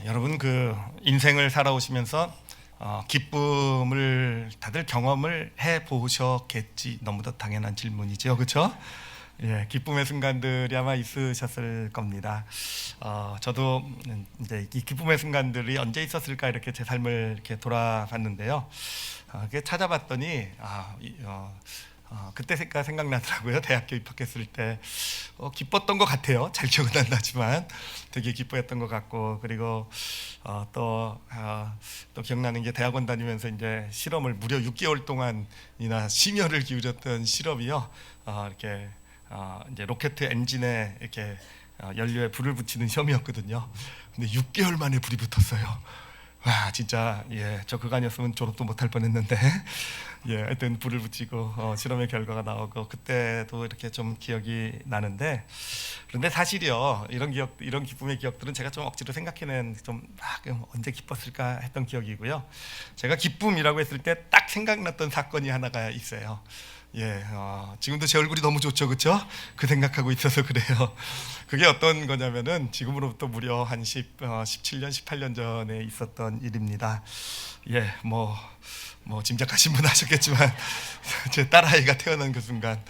여러분 그 인생을 살아오시면서 기쁨을 다들 경험을 해 보셨겠지. 너무도 당연한 질문이죠, 그렇죠? 예, 기쁨의 순간들이 아마 있으셨을 겁니다. 저도 이제 이 기쁨의 순간들이 언제 있었을까 이렇게 제 삶을 이렇게 돌아봤는데요. 그게 찾아봤더니 그때가 생각나더라고요. 대학교 입학했을 때 기뻤던 것 같아요. 잘 기억은 안 나지만 되게 기뻐했던 것 같고, 그리고 또 기억나는 게 대학원 다니면서 이제 실험을 무려 6개월 동안이나 심혈을 기울였던 실험이요. 이렇게 이제 로켓 엔진에 이렇게 연료에 불을 붙이는 시험이었거든요. 근데 6개월 만에 불이 붙었어요. 와, 진짜 저 그거 아니었으면 졸업도 못할 뻔했는데 하여튼 불을 붙이고 실험의 결과가 나오고, 그때도 이렇게 좀 기억이 나는데, 그런데 사실이요, 이런 기쁨의 기억들은 제가 좀 억지로 생각해낸 언제 기뻤을까 했던 기억이고요. 제가 기쁨이라고 했을 때 딱 생각났던 사건이 하나가 있어요. 지금도 제 얼굴이 너무 좋죠, 그렇죠? 그 생각하고 있어서 그래요. 그게 어떤 거냐면은 지금으로부터 무려 한 17년, 18년 전에 있었던 일입니다. 짐작하신 분 아셨겠지만 제 딸아이가 태어난 그 순간,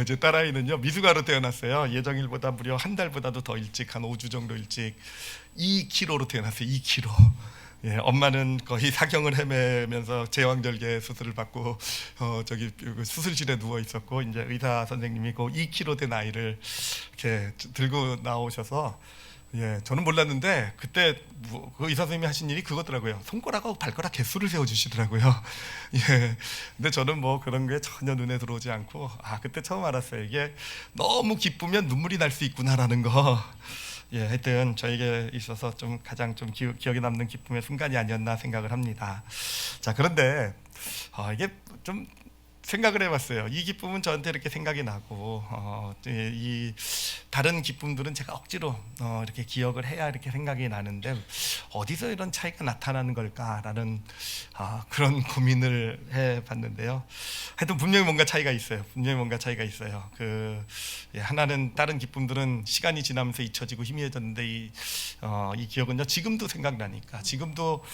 제 딸아이는요 미숙아로 태어났어요. 예정일보다 무려 한 달보다도 더 일찍, 한 5주 정도 일찍 2kg로 태어났어요. 2kg. 엄마는 거의 사경을 헤매면서 제왕절개 수술을 받고 수술실에 누워 있었고, 이제 의사 선생님이 그 2kg 된 아이를 이렇게 들고 나오셔서, 저는 몰랐는데 그때 그 의사 선생님이 하신 일이 그거더라고요. 손가락하고 발가락 개수를 세워 주시더라고요. 근데 저는 뭐 그런 게 전혀 눈에 들어오지 않고, 그때 처음 알았어요. 이게 너무 기쁘면 눈물이 날 수 있구나라는 거. 하여튼 저에게 있어서 좀 가장 좀 기억에 남는 기쁨의 순간이 아니었나 생각을 합니다. 자, 그런데 이게 좀 생각을 해봤어요. 이 기쁨은 저한테 이렇게 생각이 나고, 이 다른 기쁨들은 제가 억지로 이렇게 기억을 해야 이렇게 생각이 나는데, 어디서 이런 차이가 나타나는 걸까라는 그런 고민을 해봤는데요. 하여튼 분명히 뭔가 차이가 있어요. 하나는, 다른 기쁨들은 시간이 지나면서 잊혀지고 희미해졌는데, 이 기억은요 지금도 생각나니까, 지금도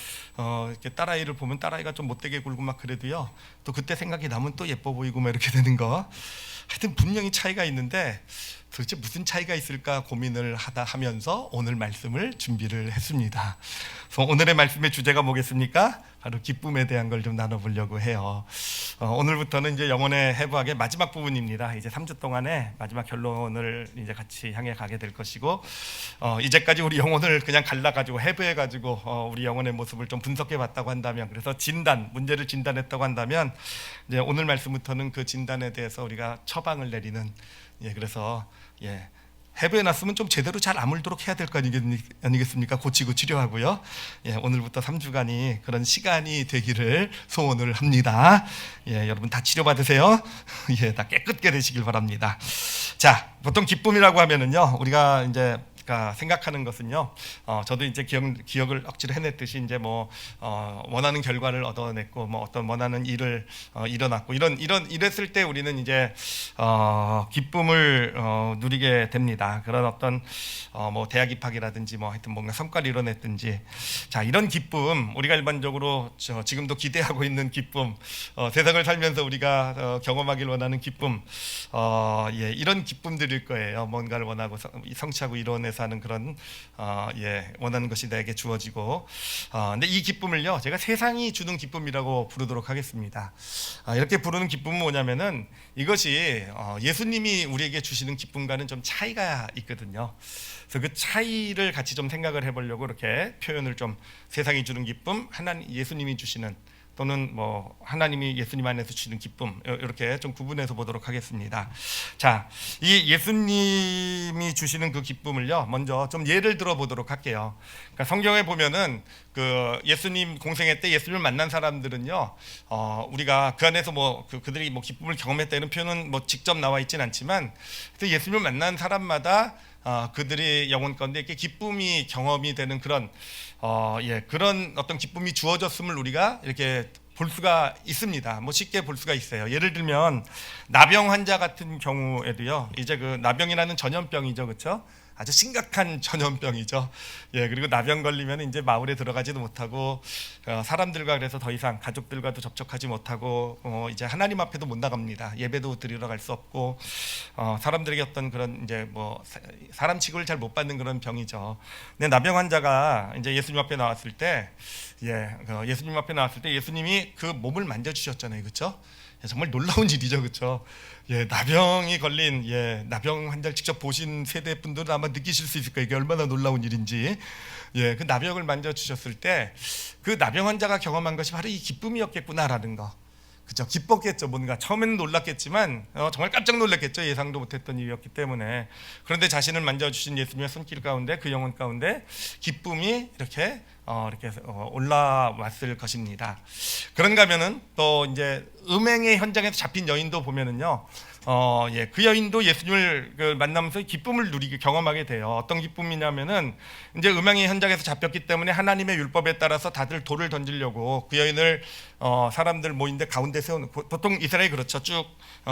이렇게 딸아이를 보면 딸아이가 좀 못되게 굴고 막 그래도요, 또 그때 생각이 나면 또 예뻐 보이고 막 이렇게 되는 거. 하여튼 분명히 차이가 있는데, 도대체 무슨 차이가 있을까 고민을 하면서 오늘 말씀을 준비를 했습니다. 그래서 오늘의 말씀의 주제가 뭐겠습니까? 바로 기쁨에 대한 걸 좀 나눠보려고 해요. 오늘부터는 이제 영혼의 해부학의 마지막 부분입니다. 이제 3주 동안의 마지막 결론을 이제 같이 향해 가게 될 것이고, 이제까지 우리 영혼을 그냥 갈라가지고 해부해가지고 우리 영혼의 모습을 좀 분석해봤다고 한다면, 그래서 문제를 진단했다고 한다면, 이제 오늘 말씀부터는 그 진단에 대해서 우리가 처방을 내리는, 그래서 해부해놨으면 좀 제대로 잘 아물도록 해야 될 거 아니겠습니까? 고치고 치료하고요. 오늘부터 3주간이 그런 시간이 되기를 소원을 합니다. 여러분 다 치료받으세요. 다 깨끗게 되시길 바랍니다. 자, 보통 기쁨이라고 하면은요, 우리가 이제 생각하는 것은요, 저도 이제 기억을 억지로 해냈듯이, 이제 원하는 결과를 얻어냈고, 어떤 원하는 일을 일어났고, 이랬을 때 우리는 이제 기쁨을 누리게 됩니다. 그런 어떤 대학 입학이라든지 하여튼 뭔가 성과를 이뤄냈든지, 자, 이런 기쁨, 우리가 일반적으로 지금도 기대하고 있는 기쁨, 세상을 살면서 우리가 경험하길 원하는 기쁨, 이런 기쁨들일 거예요. 뭔가를 원하고 성취하고 이뤄내서 하는 그런 원하는 것이 내게 주어지고, 근데 이 기쁨을요 제가 세상이 주는 기쁨이라고 부르도록 하겠습니다. 이렇게 부르는 기쁨은 뭐냐면은, 이것이 예수님이 우리에게 주시는 기쁨과는 좀 차이가 있거든요. 그래서 그 차이를 같이 좀 생각을 해보려고 이렇게 표현을 좀, 세상이 주는 기쁨, 예수님이 주시는, 또는 하나님이 예수님 안에서 주시는 기쁨, 이렇게 좀 구분해서 보도록 하겠습니다. 자, 이 예수님이 주시는 그 기쁨을요 먼저 좀 예를 들어 보도록 할게요. 그러니까 성경에 보면은 그 예수님 공생애 때 예수님을 만난 사람들은요, 우리가 그 안에서 그들이 기쁨을 경험했다 이런 표현은 직접 나와 있진 않지만, 예수님을 만난 사람마다 그들의 영혼 가운데 이렇게 기쁨이 경험이 되는 그런 그런 어떤 기쁨이 주어졌음을 우리가 이렇게 볼 수가 있습니다. 쉽게 볼 수가 있어요. 예를 들면 나병 환자 같은 경우에도요, 이제 그 나병이라는 전염병이죠, 그렇죠? 아주 심각한 전염병이죠. 예, 그리고 나병 걸리면 이제 마을에 들어가지도 못하고 사람들과 그래서 더 이상 가족들과도 접촉하지 못하고 이제 하나님 앞에도 못 나갑니다. 예배도 드리러 갈 수 없고 사람들에게 어떤 그런 이제 뭐 사람 취급을 잘 못 받는 그런 병이죠. 근데 나병 환자가 이제 예수님 앞에 나왔을 때, 예수님 앞에 나왔을 때 예수님이 그 몸을 만져주셨잖아요, 그렇죠? 정말 놀라운 일이죠, 그렇죠? 예, 나병이 걸린 나병 환자를 직접 보신 세대 분들은 아마 느끼실 수 있을 거예요. 이게 얼마나 놀라운 일인지. 예, 그 나병을 만져 주셨을 때 그 나병 환자가 경험한 것이 바로 이 기쁨이었겠구나라는 거. 그죠? 기뻤겠죠. 뭔가 처음에는 놀랐겠지만 정말 깜짝 놀랐겠죠. 예상도 못했던 일이었기 때문에. 그런데 자신을 만져주신 예수님의 손길 가운데 그 영혼 가운데 기쁨이 이렇게 올라왔을 것입니다. 그런가 하면은 또 이제 음행의 현장에서 잡힌 여인도 보면은요. 그 여인도 예수님을 만나면서 기쁨을 누리게 경험하게 돼요. 어떤 기쁨이냐면은 이제 음행의 현장에서 잡혔기 때문에 하나님의 율법에 따라서 다들 돌을 던지려고 그 여인을 사람들 모인데 가운데 세워놓고, 보통 이스라엘이 그렇죠. 쭉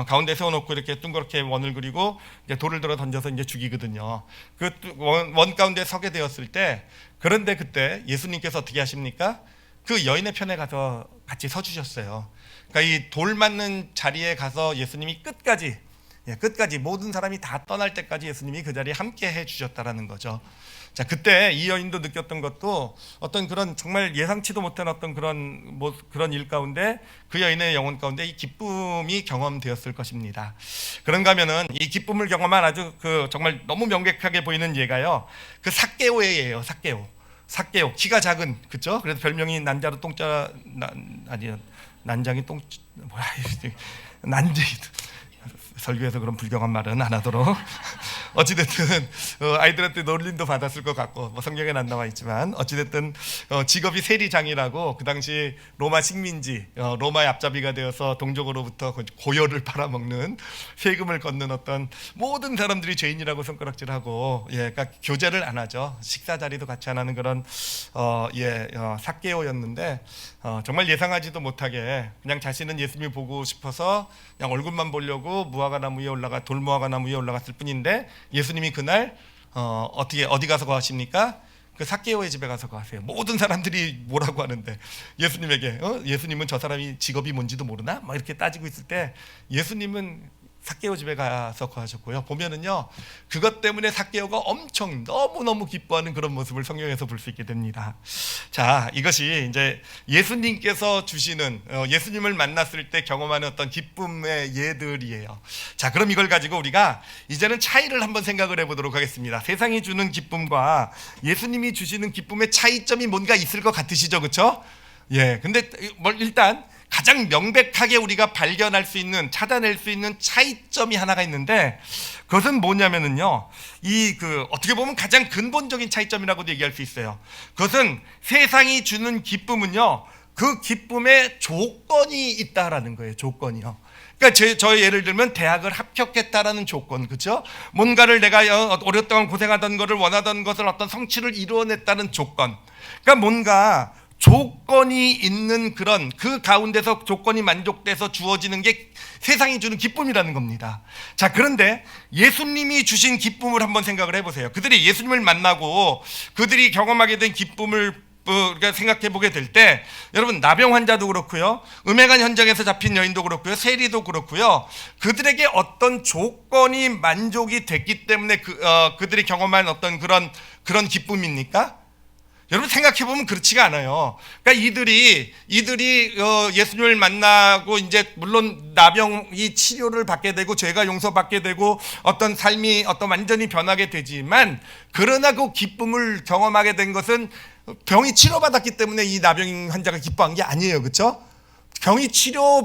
가운데 세워놓고 이렇게 둥그렇게 원을 그리고 이제 돌을 들어 던져서 이제 죽이거든요. 그 원 가운데 서게 되었을 때, 그런데 그때 예수님께서 어떻게 하십니까? 그 여인의 편에 가서 같이 서주셨어요. 그러니까 이 돌 맞는 자리에 가서 예수님이 끝까지 모든 사람이 다 떠날 때까지 예수님이 그 자리에 함께 해주셨다라는 거죠. 자, 그때 이 여인도 느꼈던 것도 어떤 그런 정말 예상치도 못한 어떤 그런 일 가운데 그 여인의 영혼 가운데 이 기쁨이 경험되었을 것입니다. 그런가 하면은 이 기쁨을 경험한 아주 정말 너무 명백하게 보이는 예가요. 그 삭개오의 예예요. 삭개오 키가 작은, 그죠? 그래서 별명이 난장이 난쟁이. 설교에서 그런 불경한 말은 안 하도록. 어찌됐든 아이들한테 놀림도 받았을 것 같고, 뭐 성경에는 안 나와 있지만 어찌됐든 직업이 세리장이라고, 그 당시 로마 식민지, 로마의 앞잡이가 되어서 동족으로부터 고열을 팔아먹는, 세금을 걷는 어떤 모든 사람들이 죄인이라고 손가락질하고, 그러니까 교제를 안 하죠. 식사 자리도 같이 안 하는 그런 삭개오였는데, 정말 예상하지도 못하게 그냥 자신은 예수님을 보고 싶어서 그냥 얼굴만 보려고 돌무화과 나무 위에 올라갔을 뿐인데, 예수님이 그날 어디 가서 거하십니까? 그 삭개오의 집에 가서 거하세요. 모든 사람들이 뭐라고 하는데 예수님에게 예수님은 저 사람이 직업이 뭔지도 모르나? 막 이렇게 따지고 있을 때 예수님은 삭개오 집에 가서 거하셨고요. 보면은요, 그것 때문에 삭개오가 엄청 너무너무 기뻐하는 그런 모습을 성경에서 볼 수 있게 됩니다. 자, 이것이 이제 예수님께서 주시는 예수님을 만났을 때 경험하는 어떤 기쁨의 예들이에요. 자, 그럼 이걸 가지고 우리가 이제는 차이를 한번 생각을 해보도록 하겠습니다. 세상이 주는 기쁨과 예수님이 주시는 기쁨의 차이점이 뭔가 있을 것 같으시죠, 그렇죠? 근데 일단 가장 명백하게 우리가 발견할 수 있는, 찾아낼 수 있는 차이점이 하나가 있는데, 그것은 뭐냐면은요, 어떻게 보면 가장 근본적인 차이점이라고도 얘기할 수 있어요. 그것은 세상이 주는 기쁨은요, 그 기쁨에 조건이 있다라는 거예요. 조건이요. 그러니까 저희 예를 들면 대학을 합격했다라는 조건, 그렇죠? 뭔가를 내가 오랫동안 고생하던 것을, 원하던 것을 어떤 성취를 이루어냈다는 조건. 그러니까 뭔가 조건이 있는 그 가운데서 조건이 만족돼서 주어지는 게 세상이 주는 기쁨이라는 겁니다. 자, 그런데 예수님이 주신 기쁨을 한번 생각을 해보세요. 그들이 예수님을 만나고 그들이 경험하게 된 기쁨을 우리가 생각해 보게 될 때, 여러분, 나병 환자도 그렇고요, 음행한 현장에서 잡힌 여인도 그렇고요, 세리도 그렇고요, 그들에게 어떤 조건이 만족이 됐기 때문에 그들이 경험한 어떤 그런 기쁨입니까? 여러분, 생각해보면 그렇지가 않아요. 그러니까 이들이 예수님을 만나고 이제 물론 나병이 치료를 받게 되고 죄가 용서받게 되고 어떤 삶이 완전히 변하게 되지만, 그러나 그 기쁨을 경험하게 된 것은 병이 치료받았기 때문에 이 나병 환자가 기뻐한 게 아니에요, 그렇죠?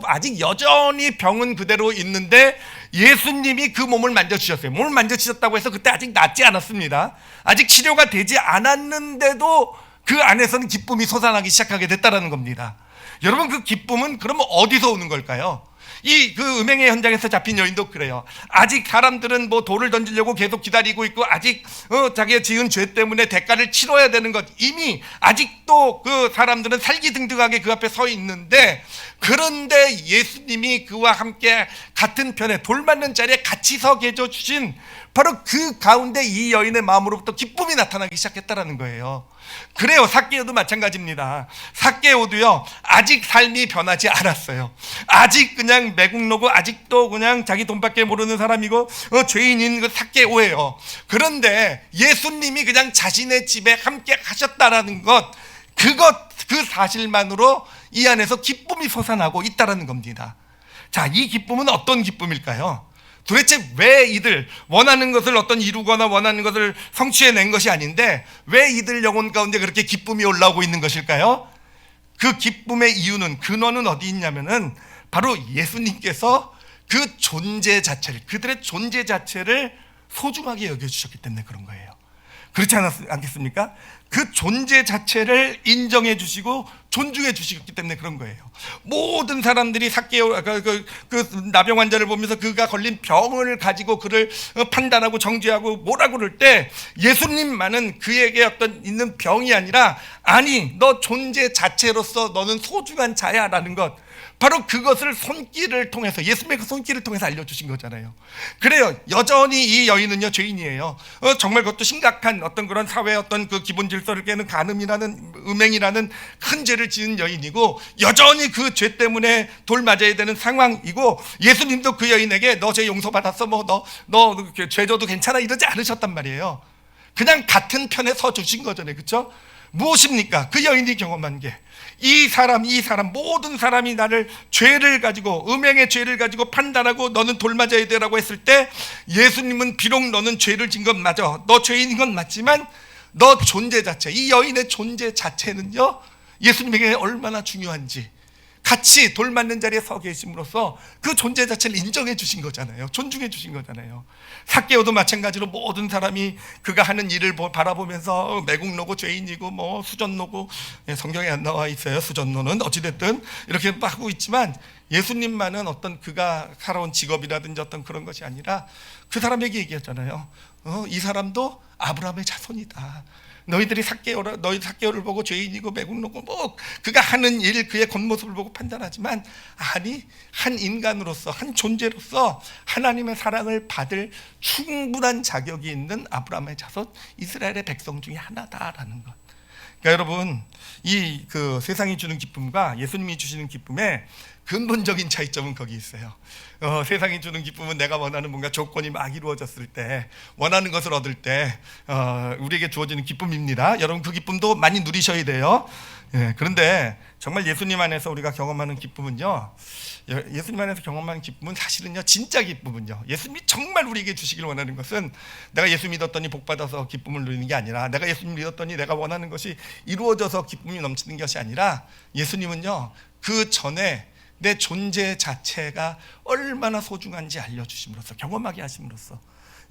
아직 여전히 병은 그대로 있는데 예수님이 그 몸을 만져주셨어요. 몸을 만져주셨다고 해서 그때 아직 낫지 않았습니다. 아직 치료가 되지 않았는데도 그 안에서는 기쁨이 솟아나기 시작하게 됐다는 겁니다. 여러분, 그 기쁨은 그러면 어디서 오는 걸까요? 그 음행의 현장에서 잡힌 여인도 그래요. 아직 사람들은 돌을 던지려고 계속 기다리고 있고, 아직 자기가 지은 죄 때문에 대가를 치러야 되는 것, 이미 아직도 그 사람들은 살기등등하게 그 앞에 서 있는데, 그런데 예수님이 그와 함께 같은 편에 돌 맞는 자리에 같이 서 계셔 주신 바로 그 가운데 이 여인의 마음으로부터 기쁨이 나타나기 시작했다라는 거예요. 그래요. 삭개오도 마찬가지입니다. 삭개오도요, 아직 삶이 변하지 않았어요. 아직 그냥 매국노고 아직도 그냥 자기 돈밖에 모르는 사람이고 죄인인 그 삭개오예요. 그런데 예수님이 그냥 자신의 집에 함께 하셨다라는 것, 그 사실만으로 이 안에서 기쁨이 솟아나고 있다라는 겁니다. 자, 이 기쁨은 어떤 기쁨일까요? 도대체 왜 이들 원하는 것을 어떤 이루거나 원하는 것을 성취해낸 것이 아닌데 왜 이들 영혼 가운데 그렇게 기쁨이 올라오고 있는 것일까요? 그 기쁨의 이유는, 근원은 어디 있냐면은 바로 예수님께서 그 존재 자체를, 그들의 존재 자체를 소중하게 여겨주셨기 때문에 그런 거예요. 그렇지 않겠습니까? 그 존재 자체를 인정해 주시고 존중해 주시기 때문에 그런 거예요. 모든 사람들이 삭개오 그 나병 환자를 보면서 그가 걸린 병을 가지고 그를 판단하고 정죄하고 뭐라고 그럴 때 예수님만은 그에게 어떤 있는 병이 아니라, 아니 너 존재 자체로서 너는 소중한 자야라는 것, 바로 그것을 손길을 통해서, 예수님의 그 손길을 통해서 알려주신 거잖아요. 그래요. 여전히 이 여인은요, 죄인이에요. 정말 그것도 심각한 어떤 그런 사회의 어떤 그 기본 질서를 깨는 간음이라는, 음행이라는 큰 죄를 지은 여인이고, 여전히 그 죄 때문에 돌 맞아야 되는 상황이고, 예수님도 그 여인에게 너 죄 용서받았어, 뭐 너 죄져도 괜찮아, 이러지 않으셨단 말이에요. 그냥 같은 편에 서 주신 거잖아요. 그렇죠? 무엇입니까? 그 여인이 경험한 게, 이 사람 모든 사람이 나를 죄를 가지고, 음행의 죄를 가지고 판단하고 너는 돌 맞아야 되라고 했을 때, 예수님은 비록 너는 죄를 진 건 맞아, 너 죄인인 건 맞지만 너 존재 자체, 이 여인의 존재 자체는요, 예수님에게 얼마나 중요한지 같이 돌 맞는 자리에 서 계심으로써 그 존재 자체를 인정해 주신 거잖아요. 존중해 주신 거잖아요. 삭개오도 마찬가지로 모든 사람이 그가 하는 일을 바라보면서 매국노고 죄인이고 뭐 수전노고, 성경에 안 나와 있어요. 수전노는 어찌됐든 이렇게 하고 있지만, 예수님만은 어떤 그가 살아온 직업이라든지 어떤 그런 것이 아니라 그 사람에게 얘기했잖아요. 이 사람도 아브라함의 자손이다. 너희 삭개오를 보고 죄인이고 매국노고 뭐 그가 하는 일, 그의 겉모습을 보고 판단하지만, 아니 한 인간으로서, 한 존재로서 하나님의 사랑을 받을 충분한 자격이 있는 아브라함의 자손, 이스라엘의 백성 중에 하나다라는 것. 그러니까 여러분, 이 그 세상이 주는 기쁨과 예수님이 주시는 기쁨의 근본적인 차이점은 거기 있어요. 세상이 주는 기쁨은 내가 원하는 뭔가 조건이 막 이루어졌을 때, 원하는 것을 얻을 때 우리에게 주어지는 기쁨입니다. 여러분, 그 기쁨도 많이 누리셔야 돼요. 그런데 정말 예수님 안에서 우리가 경험하는 기쁨은요, 예수님 안에서 경험하는 기쁨은 사실은요, 진짜 기쁨은요, 예수님이 정말 우리에게 주시길 원하는 것은 내가 예수 믿었더니 복 받아서 기쁨을 누리는 게 아니라, 내가 예수 믿었더니 내가 원하는 것이 이루어져서 기쁨이 넘치는 것이 아니라, 예수님은요, 그 전에 내 존재 자체가 얼마나 소중한지 알려주심으로써, 경험하게 하심으로써,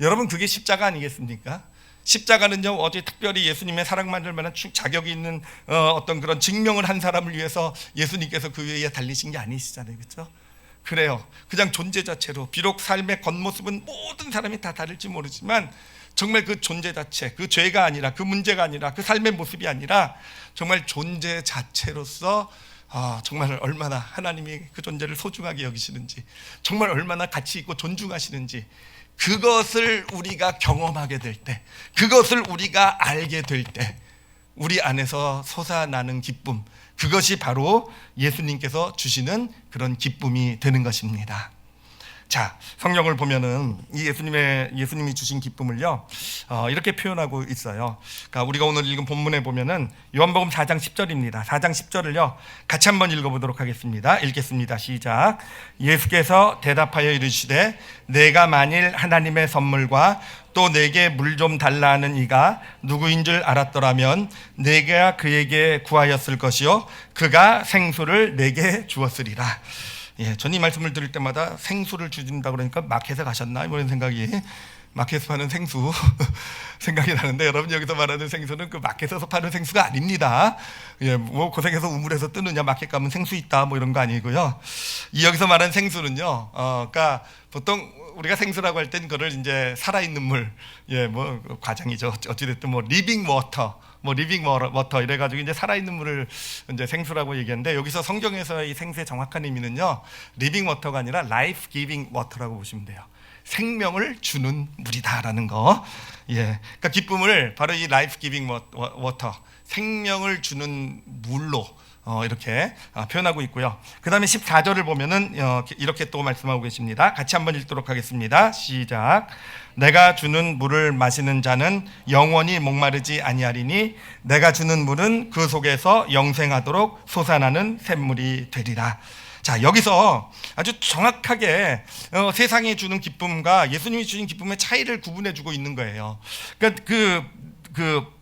여러분, 그게 십자가 아니겠습니까? 십자가는요, 어제 특별히 예수님의 사랑만을 만한 자격이 있는 어떤 그런 증명을 한 사람을 위해서 예수님께서 그 위에 달리신 게 아니시잖아요. 그렇죠? 그래요. 그냥 존재 자체로, 비록 삶의 겉모습은 모든 사람이 다 다를지 모르지만, 정말 그 존재 자체, 그 죄가 아니라, 그 문제가 아니라, 그 삶의 모습이 아니라 정말 존재 자체로서 정말 얼마나 하나님이 그 존재를 소중하게 여기시는지, 정말 얼마나 가치 있고 존중하시는지, 그것을 우리가 경험하게 될 때, 그것을 우리가 알게 될 때 우리 안에서 솟아나는 기쁨, 그것이 바로 예수님께서 주시는 그런 기쁨이 되는 것입니다. 자, 성경을 보면은 이 예수님이 주신 기쁨을요, 이렇게 표현하고 있어요. 그러니까 우리가 오늘 읽은 본문에 보면은 요한복음 4장 10절입니다. 4장 10절을요, 같이 한번 읽어보도록 하겠습니다. 읽겠습니다. 시작. 예수께서 대답하여 이르시되, 내가 만일 하나님의 선물과 또 내게 물 좀 달라 하는 이가 누구인 줄 알았더라면 내가 그에게 구하였을 것이요 그가 생수를 내게 주었으리라. 전 이 말씀을 들을 때마다 생수를 주신다 그러니까 마켓에 가셨나 이런 생각이, 마켓에서 파는 생수 생각이 나는데, 여러분, 여기서 말하는 생수는 그 마켓에서 파는 생수가 아닙니다. 뭐 고생해서 우물에서 뜨느냐, 마켓 가면 생수 있다 뭐 이런 거 아니고요. 여기서 말하는 생수는요, 그러니까 보통 우리가 생수라고 할 땐 그걸 이제 살아있는 물, 뭐 과장이죠. 어찌됐든 뭐 리빙 워터, 뭐 리빙 워터 이래가지고 이제 살아있는 물을 이제 생수라고 얘기하는데, 여기서 성경에서 이 생수의 정확한 의미는요, 리빙 워터가 아니라 라이프 기빙 워터라고 보시면 돼요. 생명을 주는 물이다라는 거. 예, 그러니까 기쁨을 바로 이 라이프 기빙 워터, 생명을 주는 물로 이렇게 표현하고 있고요. 그 다음에 14절을 보면은 이렇게 또 말씀하고 계십니다. 같이 한번 읽도록 하겠습니다. 시작. 내가 주는 물을 마시는 자는 영원히 목마르지 아니하리니 내가 주는 물은 그 속에서 영생하도록 솟아나는 샘물이 되리라. 자, 여기서 아주 정확하게 세상이 주는 기쁨과 예수님이 주신 기쁨의 차이를 구분해주고 있는 거예요. 그러니까 그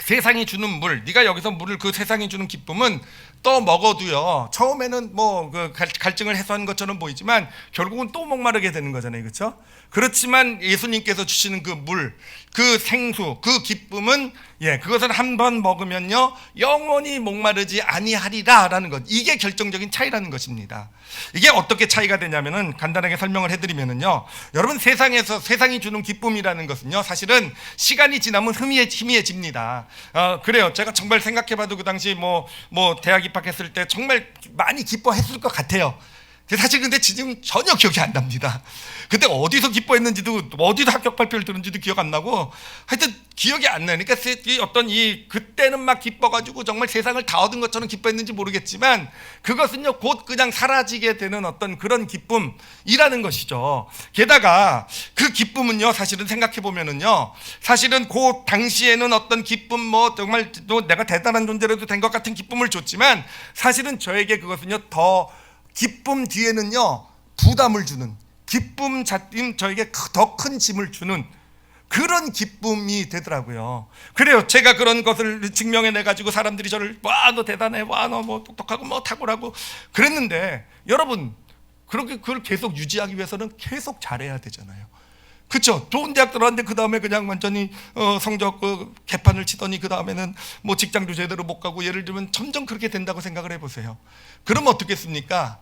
세상이 주는 물, 네가 여기서 물을, 그 세상이 주는 기쁨은 또 먹어도요, 처음에는 뭐 그 갈증을 해소하는 것처럼 보이지만 결국은 또 목마르게 되는 거잖아요, 그렇죠? 그렇지만 예수님께서 주시는 그 물, 그 생수, 그 기쁨은 그것을 한 번 먹으면요 영원히 목마르지 아니하리라라는 것, 이게 결정적인 차이라는 것입니다. 이게 어떻게 차이가 되냐면은 간단하게 설명을 해드리면은요, 여러분, 세상이 주는 기쁨이라는 것은요 사실은 시간이 지나면 희미해집니다. 그래요. 제가 정말 생각해봐도 그 당시 뭐 대학 입학했을 때 정말 많이 기뻐했을 것 같아요. 사실 근데 지금 전혀 기억이 안 납니다. 그때 어디서 기뻐했는지도, 어디서 합격 발표를 들은지도 기억 안 나고, 하여튼 기억이 안 나요. 그러니까 그때는 막 기뻐가지고 정말 세상을 다 얻은 것처럼 기뻐했는지 모르겠지만, 그것은요 곧 그냥 사라지게 되는 어떤 그런 기쁨이라는 것이죠. 게다가 그 기쁨은요, 사실은 생각해 보면은요, 사실은 그 당시에는 어떤 기쁨, 뭐 정말 또 내가 대단한 존재라도 된 것 같은 기쁨을 줬지만, 사실은 저에게 그것은요 더 기쁨 뒤에는요 부담을 주는, 기쁨 저에게 더 큰 짐을 주는 그런 기쁨이 되더라고요. 그래요. 제가 그런 것을 증명해내 가지고 사람들이 저를 와 너 대단해, 와 너 뭐 똑똑하고 뭐 탁월하고 그랬는데, 여러분, 그걸 계속 유지하기 위해서는 계속 잘해야 되잖아요. 그렇죠? 좋은 대학 들어갔는데 그 다음에 그냥 완전히 성적 개판을 치더니 그 다음에는 뭐 직장도 제대로 못 가고, 예를 들면 점점 그렇게 된다고 생각을 해보세요. 그러면 어떻겠습니까?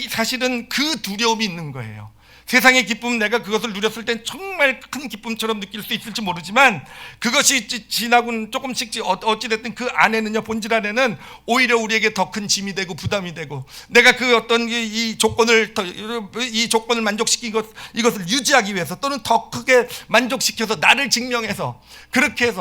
사실은 그 두려움이 있는 거예요. 세상의 기쁨, 내가 그것을 누렸을 땐 정말 큰 기쁨처럼 느낄 수 있을지 모르지만, 그것이 지나고는 조금씩 어찌됐든 그 안에는요, 본질 안에는 오히려 우리에게 더 큰 짐이 되고 부담이 되고, 내가 그 어떤 이 조건을 만족시킨 이것을 유지하기 위해서, 또는 더 크게 만족시켜서 나를 증명해서 그렇게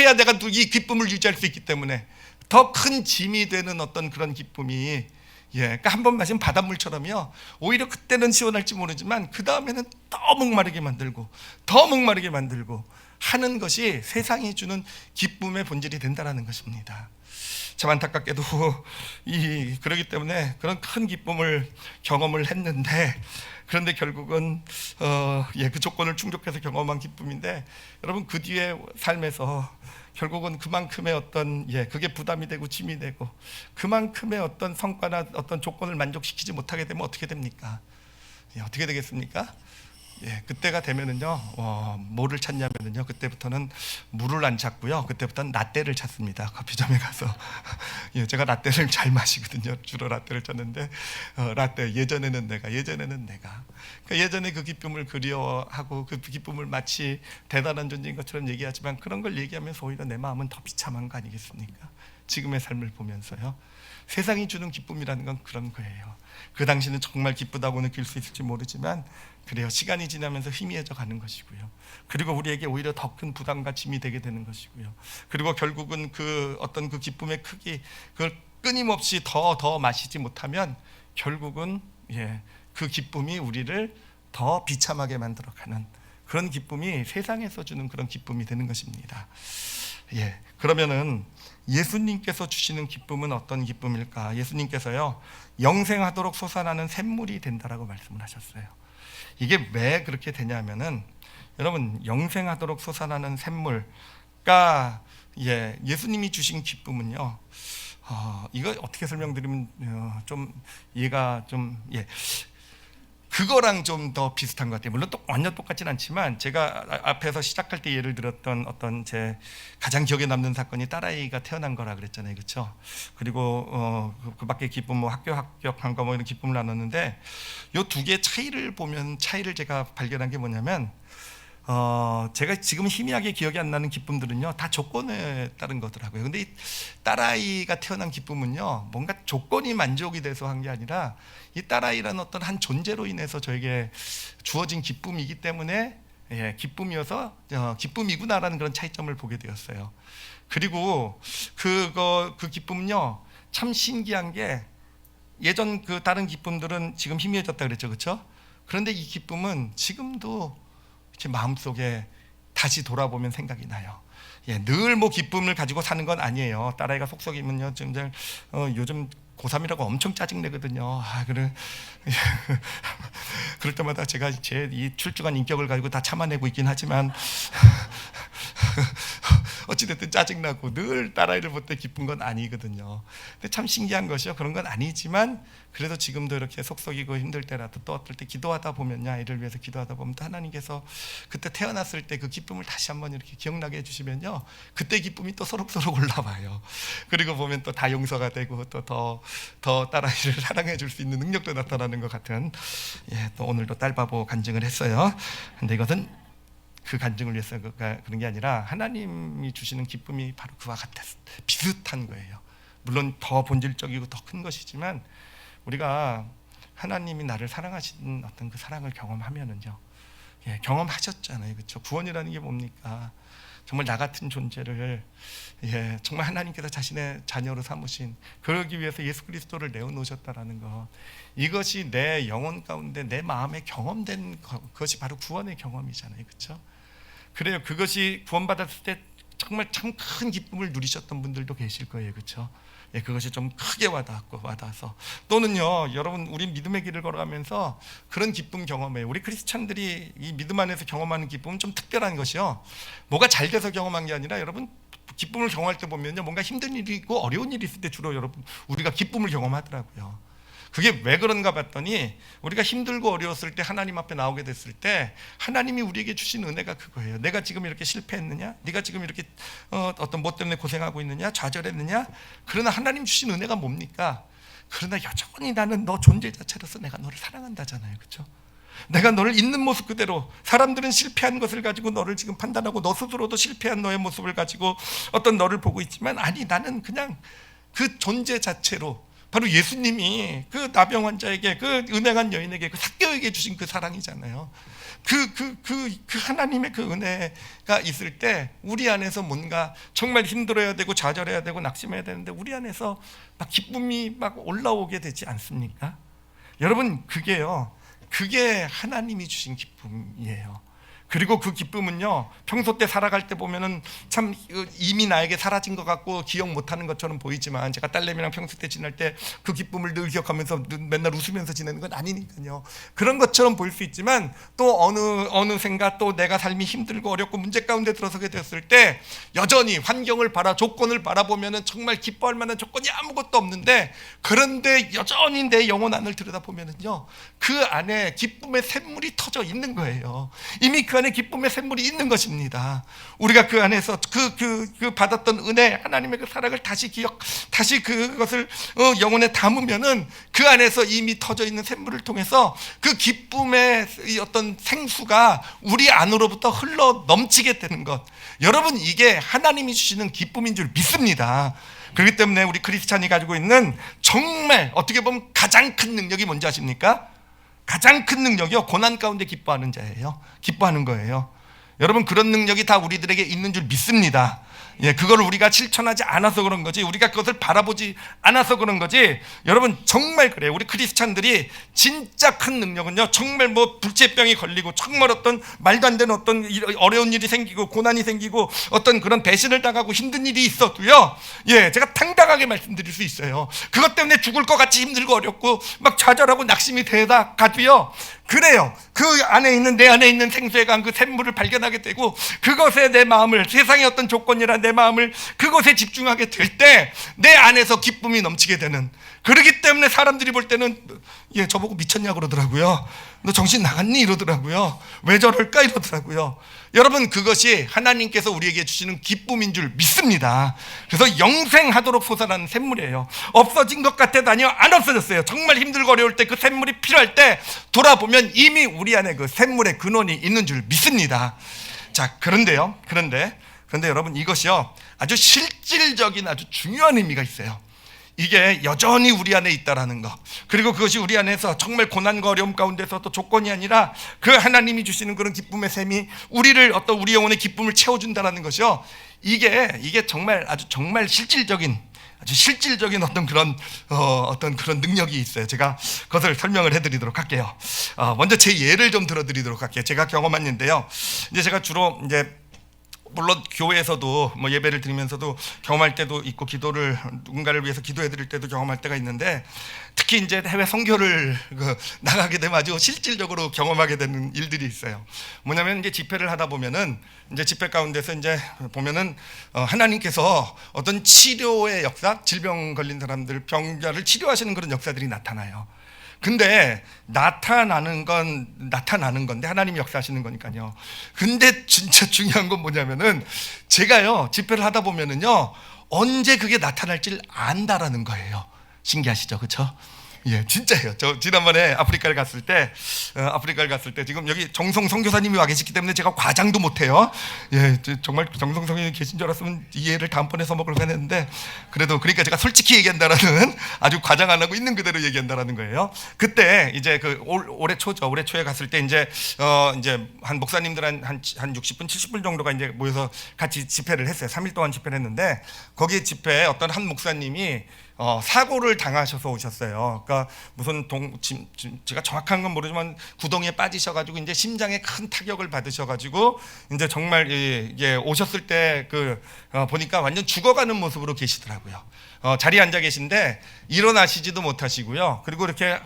해야 내가 이 기쁨을 유지할 수 있기 때문에 더 큰 짐이 되는 어떤 그런 기쁨이, 그러니까 한 번 마신 바닷물처럼요, 오히려 그때는 시원할지 모르지만 그 다음에는 더 목마르게 만들고 하는 것이 세상이 주는 기쁨의 본질이 된다는 것입니다. 참 안타깝게도 그러기 때문에 그런 큰 기쁨을 경험을 했는데, 그런데 결국은 그 조건을 충족해서 경험한 기쁨인데, 여러분, 그 뒤에 삶에서 결국은 그만큼의 어떤 그게 부담이 되고 짐이 되고, 그만큼의 어떤 성과나 어떤 조건을 만족시키지 못하게 되면 어떻게 됩니까? 어떻게 되겠습니까? 그때가 되면은요, 뭐를 찾냐면은요, 그때부터는 물을 안 찾고요, 그때부터는 라떼를 찾습니다. 커피점에 가서. 제가 라떼를 잘 마시거든요. 주로 라떼를 찾는데, 라떼, 예전에는 내가. 그러니까 예전에 그 기쁨을 그리워하고, 그 기쁨을 마치 대단한 존재인 것처럼 얘기하지만, 그런 걸 얘기하면서 오히려 내 마음은 더 비참한 거 아니겠습니까? 지금의 삶을 보면서요. 세상이 주는 기쁨이라는 건 그런 거예요. 그 당시는 정말 기쁘다고 느낄 수 있을지 모르지만, 그래요. 시간이 지나면서 희미해져 가는 것이고요. 그리고 우리에게 오히려 더 큰 부담과 짐이 되게 되는 것이고요. 그리고 결국은 그 어떤 그 기쁨의 크기, 그걸 끊임없이 더 마시지 못하면 결국은 그 기쁨이 우리를 더 비참하게 만들어가는 그런 기쁨이 세상에서 주는 그런 기쁨이 되는 것입니다. 그러면은 예수님께서 주시는 기쁨은 어떤 기쁨일까? 예수님께서요, 영생하도록 솟아나는 샘물이 된다라고 말씀을 하셨어요. 이게 왜 그렇게 되냐면은, 여러분, 영생하도록 솟아나는 샘물가 예수님이 주신 기쁨은요, 이거 어떻게 설명드리면 좀 이해가 좀 그거랑 좀 더 비슷한 것 같아요. 물론 완전 똑같진 않지만, 제가 앞에서 시작할 때 예를 들었던 어떤 제 가장 기억에 남는 사건이 딸아이가 태어난 거라 그랬잖아요, 그렇죠? 그리고 그 밖에 기쁨, 뭐 합격한 거 뭐 이런 기쁨을 나눴는데, 요 두 개의 차이를 보면, 차이를 제가 발견한 게 뭐냐면, 제가 지금 희미하게 기억이 안 나는 기쁨들은요 다 조건에 따른 거더라고요. 근데 이 딸아이가 태어난 기쁨은요 뭔가 조건이 만족이 돼서 한 게 아니라 이 딸아이라는 어떤 한 존재로 인해서 저에게 주어진 기쁨이기 때문에 기쁨이어서 기쁨이구나라는 그런 차이점을 보게 되었어요. 그리고 그 기쁨은요 참 신기한 게 예전 그 다른 기쁨들은 지금 희미해졌다 그랬죠, 그렇죠? 그런데 이 기쁨은 지금도 제 마음속에 다시 돌아보면 생각이 나요. 늘 뭐 기쁨을 가지고 사는 건 아니에요. 딸아이가 속썩이면요, 요즘 고3이라고 엄청 짜증내거든요. 그래. 그럴 때마다 제가 제 이 출중한 인격을 가지고 다 참아내고 있긴 하지만 어찌됐든 짜증나고 늘 딸아이를 볼 때 기쁜 건 아니거든요. 근데 참 신기한 것이요, 그런 건 아니지만 그래도 지금도 이렇게 속썩이고 힘들 때라도 또 어떨 때 기도하다 보면요, 아이를 위해서 기도하다 보면 또 하나님께서 그때 태어났을 때 그 기쁨을 다시 한번 이렇게 기억나게 해주시면요, 그때 기쁨이 또 소록소록 올라와요. 그리고 보면 또 다 용서가 되고 또 더 딸아이를 사랑해 줄 수 있는 능력도 나타나는 것 같은, 또 오늘도 딸바보 간증을 했어요. 근데 이것은 그 간증을 위해서 그런 게 아니라 하나님이 주시는 기쁨이 바로 그와 비슷한 거예요. 물론 더 본질적이고 더 큰 것이지만 우리가 하나님이 나를 사랑하시는 어떤 그 사랑을 경험하면은요, 경험하셨잖아요, 그렇죠? 구원이라는 게 뭡니까? 정말 나 같은 존재를 정말 하나님께서 자신의 자녀로 삼으신, 그러기 위해서 예수 그리스도를 내어놓으셨다라는 것, 이것이 내 영혼 가운데 내 마음에 경험된 그것이 바로 구원의 경험이잖아요, 그렇죠? 그래요. 그것이 구원받았을 때 정말 참 큰 기쁨을 누리셨던 분들도 계실 거예요, 그렇죠? 그것이 좀 크게 와닿아서, 또는요, 여러분, 우리 믿음의 길을 걸어가면서 그런 기쁨 경험해요. 우리 크리스찬들이 이 믿음 안에서 경험하는 기쁨은 좀 특별한 것이요, 뭐가 잘 돼서 경험한 게 아니라, 여러분, 기쁨을 경험할 때 보면요, 뭔가 힘든 일이 있고 어려운 일이 있을 때 주로 여러분 우리가 기쁨을 경험하더라고요. 그게 왜 그런가 봤더니, 우리가 힘들고 어려웠을 때 하나님 앞에 나오게 됐을 때 하나님이 우리에게 주신 은혜가 그거예요. 내가 지금 이렇게 실패했느냐, 네가 지금 이렇게 어떤 뭐 때문에 고생하고 있느냐, 좌절했느냐, 그러나 하나님 주신 은혜가 뭡니까? 그러나 여전히 나는 너 존재 자체로서 내가 너를 사랑한다잖아요, 그렇죠? 내가 너를 있는 모습 그대로, 사람들은 실패한 것을 가지고 너를 지금 판단하고 너 스스로도 실패한 너의 모습을 가지고 어떤 너를 보고 있지만, 아니, 나는 그냥 그 존재 자체로, 바로 예수님이 그 나병 환자에게, 그 음행한 여인에게, 그 삭개오에게 주신 그 사랑이잖아요. 그 하나님의 그 은혜가 있을 때 우리 안에서 뭔가 정말 힘들어야 되고 좌절해야 되고 낙심해야 되는데 우리 안에서 막 기쁨이 막 올라오게 되지 않습니까? 여러분, 그게 하나님이 주신 기쁨이에요. 그리고 그 기쁨은요, 평소 때 살아갈 때 보면은 참 이미 나에게 사라진 것 같고 기억 못하는 것처럼 보이지만, 제가 딸내미랑 평소 때 지낼 때 그 기쁨을 늘 기억하면서 맨날 웃으면서 지내는 건 아니니까요. 그런 것처럼 보일 수 있지만, 또 어느샌가 또 내가 삶이 힘들고 어렵고 문제 가운데 들어서게 됐을 때 여전히 환경을 조건을 바라보면은 정말 기뻐할 만한 조건이 아무것도 없는데, 그런데 여전히 내 영혼 안을 들여다보면은요, 그 안에 기쁨의 샘물이 터져 있는 거예요. 이미 그 안에 기쁨의 샘물이 있는 것입니다. 우리가 그 안에서 그 받았던 은혜, 하나님의 그 사랑을 다시 그것을 영혼에 담으면은 그 안에서 이미 터져 있는 샘물을 통해서 그 기쁨의 어떤 생수가 우리 안으로부터 흘러 넘치게 되는 것, 여러분, 이게 하나님이 주시는 기쁨인 줄 믿습니다. 그렇기 때문에 우리 크리스찬이 가지고 있는 정말 어떻게 보면 가장 큰 능력이 뭔지 아십니까? 가장 큰 능력이요, 고난 가운데 기뻐하는 자예요. 기뻐하는 거예요. 여러분, 그런 능력이 다 우리들에게 있는 줄 믿습니다. 그걸 우리가 실천하지 않아서 그런 거지, 우리가 그것을 바라보지 않아서 그런 거지. 여러분, 정말 그래요. 우리 크리스찬들이 진짜 큰 능력은요, 정말 뭐 불치병이 걸리고 정말 어떤 말도 안 되는 어떤 어려운 일이 생기고 고난이 생기고 어떤 그런 배신을 당하고 힘든 일이 있어도요, 제가 당당하게 말씀드릴 수 있어요. 그것 때문에 죽을 것 같이 힘들고 어렵고 막 좌절하고 낙심이 되다 가도요, 그래요, 그 안에 있는, 내 안에 있는 생수에 간 그 샘물을 발견하게 되고, 그것에 내 마음을, 세상의 어떤 조건이라 내 마음을 그것에 집중하게 될 때 내 안에서 기쁨이 넘치게 되는, 그렇기 때문에 사람들이 볼 때는 저보고 미쳤냐 그러더라고요. 너 정신 나갔니? 이러더라고요. 왜 저럴까? 이러더라고요. 여러분, 그것이 하나님께서 우리에게 주시는 기쁨인 줄 믿습니다. 그래서 영생하도록 솟아나는 샘물이에요. 없어진 것 같아도 아니요, 안 없어졌어요. 정말 힘들고 어려울 때, 그 샘물이 필요할 때 돌아보면 믿으면 이미 우리 안에 그 샘물의 근원이 있는 줄 믿습니다. 자, 그런데 여러분, 이것이요 아주 실질적인 아주 중요한 의미가 있어요. 이게 여전히 우리 안에 있다라는 거, 그리고 그것이 우리 안에서 정말 고난과 어려움 가운데서도 조건이 아니라 그 하나님이 주시는 그런 기쁨의 샘이 우리를 우리 영혼의 기쁨을 채워준다라는 것이요, 이게 정말 아주 실질적인 어떤 그런 능력이 있어요. 제가 그것을 설명을 해드리도록 할게요. 먼저 제 예를 좀 들어드리도록 할게요. 제가 경험한 일인데요. 이제 제가 주로 물론 교회에서도 뭐 예배를 드리면서도 경험할 때도 있고, 기도를 누군가를 위해서 기도해 드릴 때도 경험할 때가 있는데, 특히 이제 해외 선교를 나가게 되면 아주 실질적으로 경험하게 되는 일들이 있어요. 뭐냐면 이제 집회를 하다 보면은 이제 집회 가운데서 이제 보면은 하나님께서 어떤 치료의 역사, 질병 걸린 사람들, 병자를 치료하시는 그런 역사들이 나타나요. 근데 나타나는 건데 하나님이 역사하시는 거니까요. 근데 진짜 중요한 건 뭐냐면은, 제가요 집회를 하다 보면은요 언제 그게 나타날지를 안다라는 거예요. 신기하시죠, 그렇죠? 예, 진짜예요. 저 지난번에 아프리카를 갔을 때 지금 여기 정성 선교사님이 와 계시기 때문에 제가 과장도 못해요. 예, 정말 정성 선교사님이 계신 줄 알았으면 이해를 다음번에 써먹으려고 했는데, 그러니까 제가 솔직히 얘기한다라는, 아주 과장 안 하고 있는 그대로 얘기한다라는 거예요. 그때 이제 올해 초에 갔을 때 이제 한 목사님들 한 60분 70분 정도가 이제 모여서 같이 집회를 했어요. 3일 동안 집회를 했는데, 거기 집회에 어떤 한 목사님이 사고를 당하셔서 오셨어요. 그러니까 무슨 제가 정확한 건 모르지만 구덩이에 빠지셔가지고 이제 심장에 큰 타격을 받으셔가지고 이제 정말 이게 오셨을 때 보니까 완전 죽어가는 모습으로 계시더라고요. 자리에 앉아 계신데 일어나시지도 못하시고요. 그리고 이렇게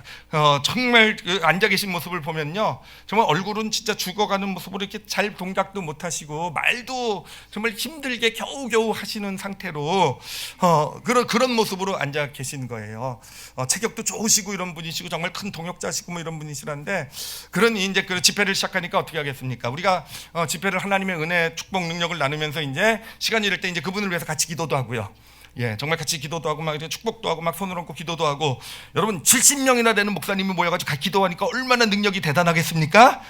정말 앉아 계신 모습을 보면요, 정말 얼굴은 진짜 죽어가는 모습으로 이렇게 잘 동작도 못하시고 말도 정말 힘들게 겨우겨우 하시는 상태로 그런 모습으로 앉아 계신 거예요. 체격도 좋으시고 이런 분이시고 정말 큰 동역자시고 뭐 이런 분이시란데, 그러니 이제 그 집회를 시작하니까 어떻게 하겠습니까? 우리가 집회를 하나님의 은혜, 축복, 능력을 나누면서 이제 시간이 이럴 때 이제 그분을 위해서 같이 기도도 하고요. 예, 정말 같이 기도도 하고 막 축복도 하고 막 손을 얹고 기도도 하고. 여러분, 70명이나 되는 목사님이 모여가지고 같이 기도하니까 얼마나 능력이 대단하겠습니까?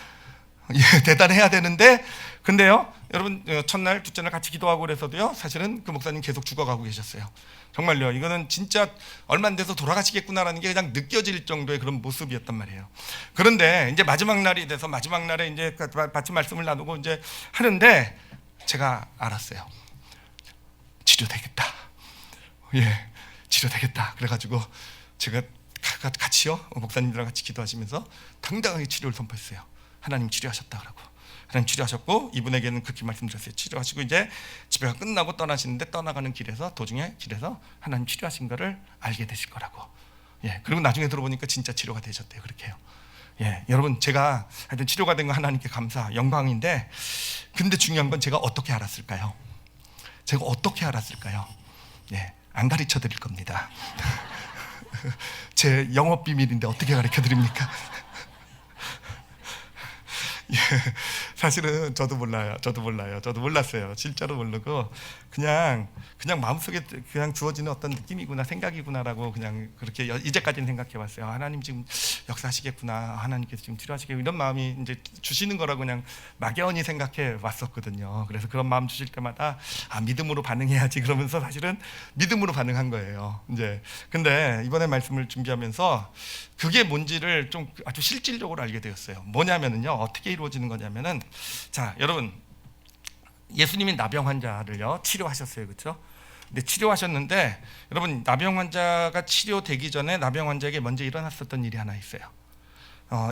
예, 대단해야 되는데, 근데요, 여러분, 첫날, 둘째 날 같이 기도하고 그래서도요, 사실은 그 목사님 계속 죽어가고 계셨어요. 정말요, 이거는 진짜 얼마 안 돼서 돌아가시겠구나라는 게 그냥 느껴질 정도의 그런 모습이었단 말이에요. 그런데 이제 마지막 날이 돼서 마지막 날에 이제 같이 말씀을 나누고 이제 하는데, 제가 알았어요. 치료되겠다. 예, 치료되겠다. 그래가지고 제가 같이요, 목사님들랑 같이 기도하시면서 당당하게 치료를 선포했어요. 하나님 치료하셨다 그러고, 하나님 치료하셨고, 이분에게는 그렇게 말씀드렸어요. 치료하시고 이제 집회가 끝나고 떠나시는데, 떠나가는 길에서 하나님 치료하신 거를 알게 되실 거라고. 예, 그리고 나중에 들어보니까 진짜 치료가 되셨대요. 그렇게요. 예, 여러분, 제가 하여튼 치료가 된 거 하나님께 감사, 영광인데, 근데 중요한 건 제가 어떻게 알았을까요? 예, 안 가르쳐 드릴 겁니다. 제 영업 비밀인데 어떻게 가르쳐 드립니까? 예, 사실은 저도 몰랐어요. 진짜로 모르고 그냥 마음속에 그냥 주어지는 어떤 느낌이구나, 생각이구나라고 그냥 그렇게 이제까지는 생각해봤어요. 하나님 지금 역사하시겠구나, 하나님께서 지금 치료하시겠구나, 이런 마음이 이제 주시는 거라고 그냥 막연히 생각해 왔었거든요. 그래서 그런 마음 주실 때마다 믿음으로 반응해야지 그러면서 사실은 믿음으로 반응한 거예요. 이제 근데 이번에 말씀을 준비하면서 그게 뭔지를 좀 아주 실질적으로 알게 되었어요. 뭐냐면은요, 어떻게 이루어지는 거냐면은, 자, 여러분, 예수님이 나병 환자를요 치료하셨어요, 그렇죠? 근데 치료하셨는데, 여러분, 나병 환자가 치료되기 전에 나병 환자에게 먼저 일어났었던 일이 하나 있어요.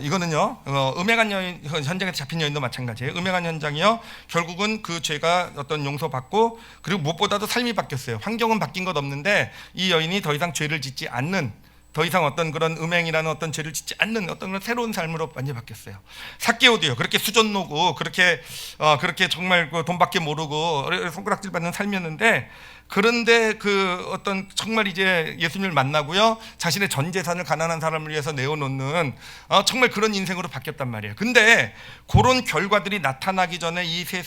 이거는요, 음행한 여인, 현장에서 잡힌 여인도 마찬가지예요. 음행한 현장이요, 결국은 그 죄가 어떤 용서받고, 그리고 무엇보다도 삶이 바뀌었어요. 환경은 바뀐 것 없는데 이 여인이 더 이상 죄를 짓지 않는, 더 이상 어떤 그런 음행이라는 어떤 죄를 짓지 않는 어떤 그런 새로운 삶으로 완전히 바뀌었어요. 삭개오도요, 그렇게 수전노고 그렇게 정말 그 돈밖에 모르고 손가락질 받는 삶이었는데, 그런데 그 어떤 정말 이제 예수님을 만나고요, 자신의 전 재산을 가난한 사람을 위해서 내어놓는 정말 그런 인생으로 바뀌었단 말이에요. 근데 그런 결과들이 나타나기 전에 이 세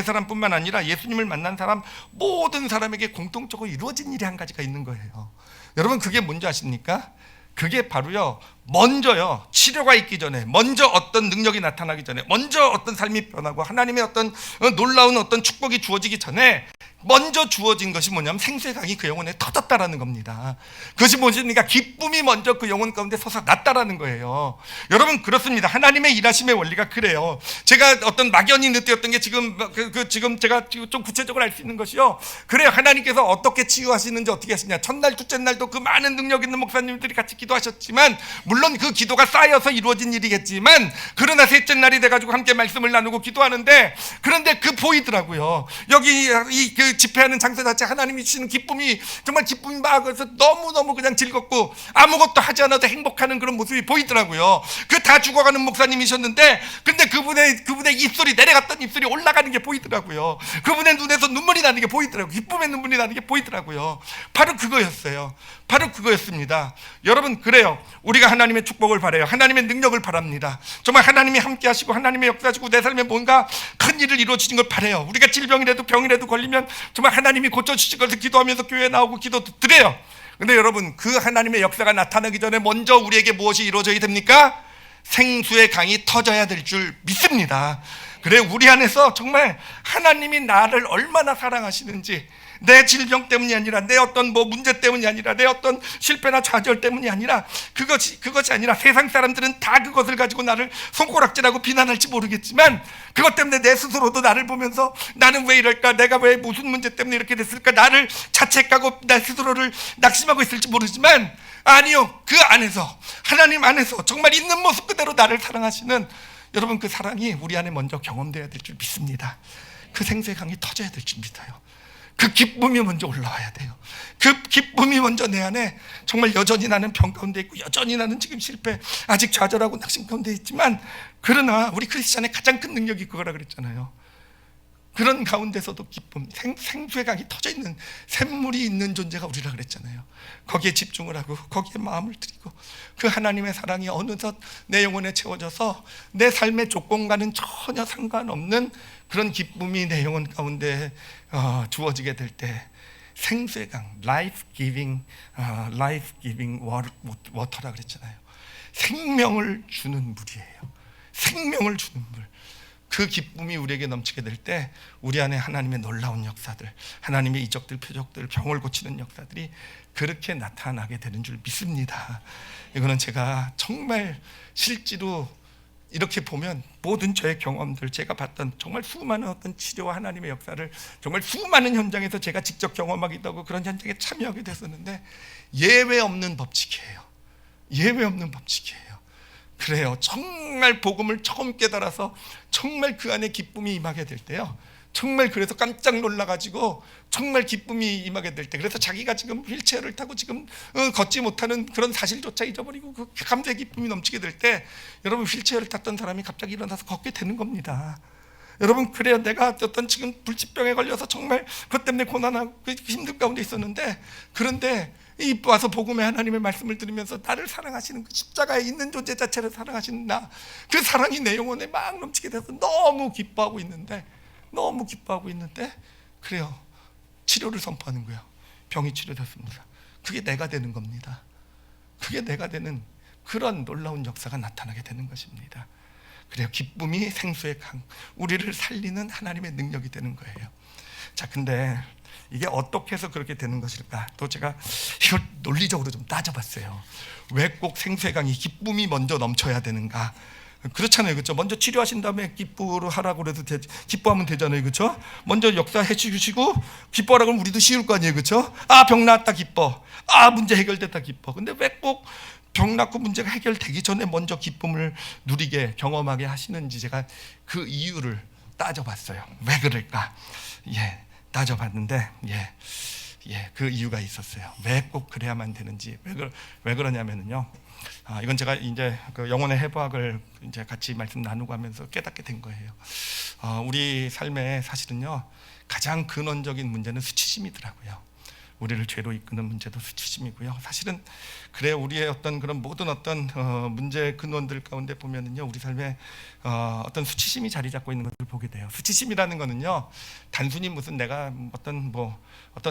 사람뿐만 아니라 예수님을 만난 사람 모든 사람에게 공통적으로 이루어진 일이 한 가지가 있는 거예요. 여러분, 그게 뭔지 아십니까? 그게 바로요, 먼저요, 치료가 있기 전에, 먼저 어떤 능력이 나타나기 전에, 먼저 어떤 삶이 변하고 하나님의 어떤 놀라운 어떤 축복이 주어지기 전에 먼저 주어진 것이 뭐냐면 생수의 강이 그 영혼에 터졌다라는 겁니다. 그것이 무엇입니까? 기쁨이 먼저 그 영혼 가운데 솟아났다라는 거예요. 여러분, 그렇습니다. 하나님의 일하심의 원리가 그래요. 제가 어떤 막연히 느꼈던 게 지금 지금 제가 좀 구체적으로 알 수 있는 것이요, 그래요. 하나님께서 어떻게 치유하시는지 어떻게 하시냐. 첫날 둘째 날도 그 많은 능력 있는 목사님들이 같이 기도하셨지만, 물론 그 기도가 쌓여서 이루어진 일이겠지만, 그러나 셋째 날이 돼가지고 함께 말씀을 나누고 기도하는데, 그런데 그 보이더라고요. 여기 그 집회하는 장소 자체 하나님이 주시는 기쁨이 정말 기쁨이 막 그래서 너무너무 그냥 즐겁고 아무것도 하지 않아도 행복하는 그런 모습이 보이더라고요. 그 다 죽어가는 목사님이셨는데, 근데 그분의 입술이, 내려갔던 입술이 올라가는 게 보이더라고요. 그분의 눈에서 눈물이 나는 게 보이더라고요. 기쁨의 눈물이 나는 게 보이더라고요. 바로 그거였어요. 바로 그거였습니다. 여러분, 그래요. 우리가 하나님의 축복을 바라요. 하나님의 능력을 바랍니다. 정말 하나님이 함께 하시고 하나님의 역사하시고 내 삶에 뭔가 큰 일을 이루어 주신 걸 바라요. 우리가 질병이라도 병이라도 걸리면 정말 하나님이 고쳐주실 것을 기도하면서 교회에 나오고 기도 드려요. 근데 여러분, 그 하나님의 역사가 나타나기 전에 먼저 우리에게 무엇이 이루어져야 됩니까? 생수의 강이 터져야 될 줄 믿습니다. 그래, 우리 안에서 정말 하나님이 나를 얼마나 사랑하시는지, 내 질병 때문이 아니라, 내 어떤 문제 때문이 아니라, 내 어떤 실패나 좌절 때문이 아니라, 그것이 아니라 세상 사람들은 다 그것을 가지고 나를 손가락질하고 비난할지 모르겠지만, 그것 때문에 내 스스로도 나를 보면서 나는 왜 이럴까, 내가 왜 무슨 문제 때문에 이렇게 됐을까, 나를 자책하고 내 스스로를 낙심하고 있을지 모르지만, 아니요, 그 안에서, 하나님 안에서 정말 있는 모습 그대로 나를 사랑하시는, 여러분, 그 사랑이 우리 안에 먼저 경험돼야 될 줄 믿습니다. 그 생수의 강이 터져야 될 줄 믿어요. 그 기쁨이 먼저 올라와야 돼요. 그 기쁨이 먼저 내 안에, 정말 여전히 나는 병 가운데 있고, 여전히 나는 지금 실패, 아직 좌절하고 낙심 가운데 있지만, 그러나 우리 크리스찬의 가장 큰 능력이 그거라 그랬잖아요. 그런 가운데서도 기쁨, 생수의 강이 터져 있는, 샘물이 있는 존재가 우리라 그랬잖아요. 거기에 집중을 하고 거기에 마음을 드리고, 그 하나님의 사랑이 어느덧 내 영혼에 채워져서 내 삶의 조건과는 전혀 상관없는 그런 기쁨이 내 영혼 가운데 주어지게 될 때, 생수의 강, life giving water라 그랬잖아요. 생명을 주는 물이에요. 생명을 주는 물. 그 기쁨이 우리에게 넘치게 될 때 우리 안에 하나님의 놀라운 역사들, 하나님의 이적들, 표적들, 병을 고치는 역사들이 그렇게 나타나게 되는 줄 믿습니다. 이거는 제가 정말 실제로 이렇게 보면 모든 저의 경험들, 제가 봤던 정말 수많은 어떤 치료와 하나님의 역사를 정말 수많은 현장에서 제가 직접 경험하기도 하고 그런 현장에 참여하게 됐었는데, 예외 없는 법칙이에요. 예외 없는 법칙이에요. 그래요. 정말 복음을 처음 깨달아서 정말 그 안에 기쁨이 임하게 될 때요, 정말 그래서 깜짝 놀라가지고 정말 기쁨이 임하게 될 때, 그래서 자기가 지금 휠체어를 타고 지금 걷지 못하는 그런 사실조차 잊어버리고 그 감사의 기쁨이 넘치게 될 때, 여러분, 휠체어를 탔던 사람이 갑자기 일어나서 걷게 되는 겁니다. 여러분, 그래요. 내가 어떤 지금 불치병에 걸려서 정말 그것 때문에 고난하고 힘든 가운데 있었는데, 그런데 와서 복음의 하나님의 말씀을 들으면서 나를 사랑하시는, 그 십자가에 있는 존재 자체를 사랑하시는 나, 그 사랑이 내 영혼에 막 넘치게 돼서 너무 기뻐하고 있는데, 그래요, 치료를 선포하는 거예요. 병이 치료됐습니다. 그게 내가 되는 겁니다. 그게 내가 되는 그런 놀라운 역사가 나타나게 되는 것입니다. 그래요, 기쁨이 생수의 강, 우리를 살리는 하나님의 능력이 되는 거예요. 자, 근데 이게 어떻게 해서 그렇게 되는 것일까? 또 제가 이걸 논리적으로 좀 따져봤어요. 왜 꼭 생수의 강이 기쁨이 먼저 넘쳐야 되는가? 그렇잖아요, 그렇죠? 먼저 치료하신 다음에 기쁨으로 하라고 그래도 기뻐하면 되잖아요, 그렇죠? 먼저 역사해 주시고 기뻐하라고 하면 우리도 쉬울 거 아니에요, 그렇죠? 아, 병 나았다 기뻐. 아, 문제 해결됐다 기뻐. 근데 왜 꼭 병 낫고 문제가 해결되기 전에 먼저 기쁨을 누리게, 경험하게 하시는지 제가 그 이유를 따져봤어요. 왜 그럴까? 따져봤는데, 그 이유가 있었어요. 왜 꼭 그래야만 되는지, 왜 그러냐면요. 이건 제가 이제 그 영혼의 해부학을 이제 같이 말씀 나누고 하면서 깨닫게 된 거예요. 우리 삶에 사실은요, 가장 근원적인 문제는 수치심이더라고요. 우리를 죄로 이끄는 문제도 수치심이고요. 사실은 그래 우리의 어떤 그런 모든 어떤 문제의 근원들 가운데 보면은요, 우리 삶에 어떤 수치심이 자리 잡고 있는 것을 보게 돼요. 수치심이라는 거는요, 단순히 무슨 내가 어떤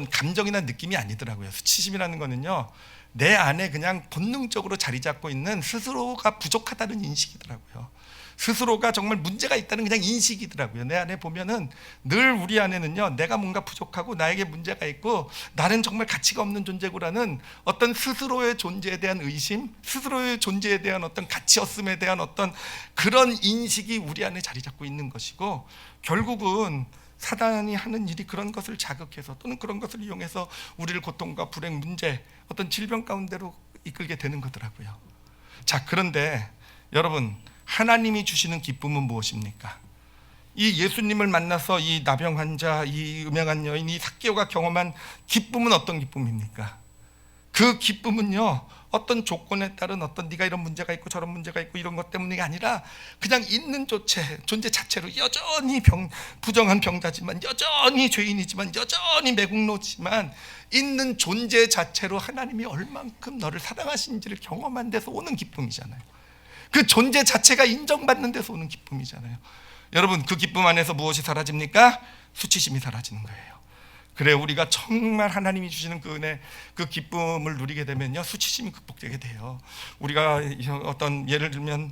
감정이나 느낌이 아니더라고요. 수치심이라는 거는요, 내 안에 그냥 본능적으로 자리 잡고 있는 스스로가 부족하다는 인식이더라고요. 스스로가 정말 문제가 있다는 그냥 인식이더라고요. 내 안에 보면은 늘 우리 안에는요, 내가 뭔가 부족하고 나에게 문제가 있고 나는 정말 가치가 없는 존재구라는 어떤 스스로의 존재에 대한 의심, 스스로의 존재에 대한 어떤 가치 없음에 대한 어떤 그런 인식이 우리 안에 자리 잡고 있는 것이고, 결국은 사단이 하는 일이 그런 것을 자극해서 또는 그런 것을 이용해서 우리를 고통과 불행, 문제, 어떤 질병 가운데로 이끌게 되는 거더라고요. 자, 그런데 여러분, 하나님이 주시는 기쁨은 무엇입니까? 이 예수님을 만나서 이 나병 환자, 이 음행한 여인, 이 삭개오가 경험한 기쁨은 어떤 기쁨입니까? 그 기쁨은요, 어떤 조건에 따른 어떤 네가 이런 문제가 있고 저런 문제가 있고 이런 것 때문이 아니라 그냥 있는 존재 자체로 여전히 부정한 병자지만, 여전히 죄인이지만, 여전히 매국노지만 있는 존재 자체로 하나님이 얼만큼 너를 사랑하신지를 경험한 데서 오는 기쁨이잖아요. 그 존재 자체가 인정받는 데서 오는 기쁨이잖아요. 여러분, 그 기쁨 안에서 무엇이 사라집니까? 수치심이 사라지는 거예요. 그래, 우리가 정말 하나님이 주시는 그 은혜, 그 기쁨을 누리게 되면요, 수치심이 극복되게 돼요. 우리가 어떤 예를 들면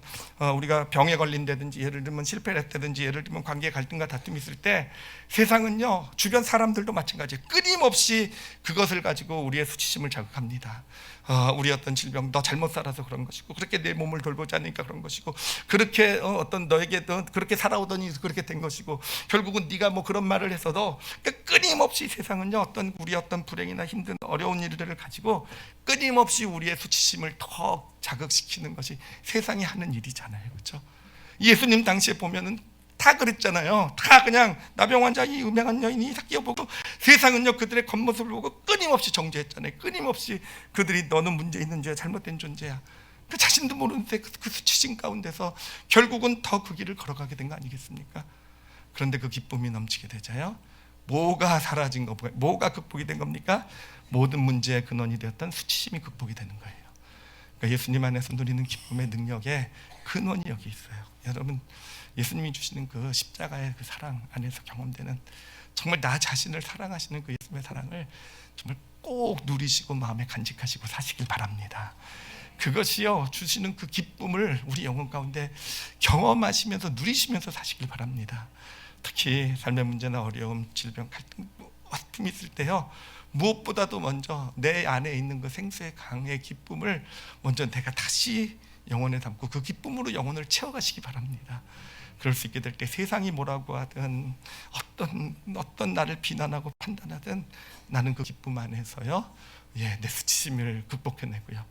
우리가 병에 걸린다든지, 예를 들면 실패를 했다든지, 예를 들면 관계 갈등과 다툼이 있을 때 세상은요, 주변 사람들도 마찬가지예요. 끊임없이 그것을 가지고 우리의 수치심을 자극합니다. 우리 어떤 질병, 너 잘못 살아서 그런 것이고, 그렇게 내 몸을 돌보지 않으니까 그런 것이고, 그렇게 어떤 너에게 그렇게 살아오더니 그렇게 된 것이고, 결국은 네가 뭐 그런 말을 해서도 끊임없이 세상은요, 우리 어떤 불행이나 힘든 어려운 일들을 가지고 끊임없이 우리의 수치심을 더 자극시키는 것이 세상이 하는 일이잖아요, 그렇죠? 예수님 당시에 보면은 다 그랬잖아요. 다 그냥 나병 환자, 이 음행한 여인이 삭개오 보고 세상은요, 그들의 겉모습을 보고 끊임없이 정죄했잖아요. 끊임없이 그들이 너는 문제 있는 죄야, 잘못된 존재야. 그 자신도 모르는데 그 수치심 가운데서 결국은 더 그 길을 걸어가게 된 거 아니겠습니까? 그런데 그 기쁨이 넘치게 되자요, 뭐가 사라진 거, 뭐가 극복이 된 겁니까? 모든 문제의 근원이 되었던 수치심이 극복이 되는 거예요. 그러니까 예수님 안에서 누리는 기쁨의 능력의 근원이 여기 있어요. 여러분, 예수님이 주시는 그 십자가의 그 사랑 안에서 경험되는, 정말 나 자신을 사랑하시는 그 예수님의 사랑을 정말 꼭 누리시고 마음에 간직하시고 사시길 바랍니다. 그것이요, 주시는 그 기쁨을 우리 영혼 가운데 경험하시면서 누리시면서 사시길 바랍니다. 특히 삶의 문제나 어려움, 질병, 갈등, 아픔이 있을 때요, 무엇보다도 먼저 내 안에 있는 그 생수의 강의 기쁨을 먼저 내가 다시 영혼에 담고 그 기쁨으로 영혼을 채워가시기 바랍니다. 그럴 수 있게 될 때 세상이 뭐라고 하든 어떤 나를 비난하고 판단하든 나는 그 기쁨 안에서요, 내 수치심을 극복해내고요,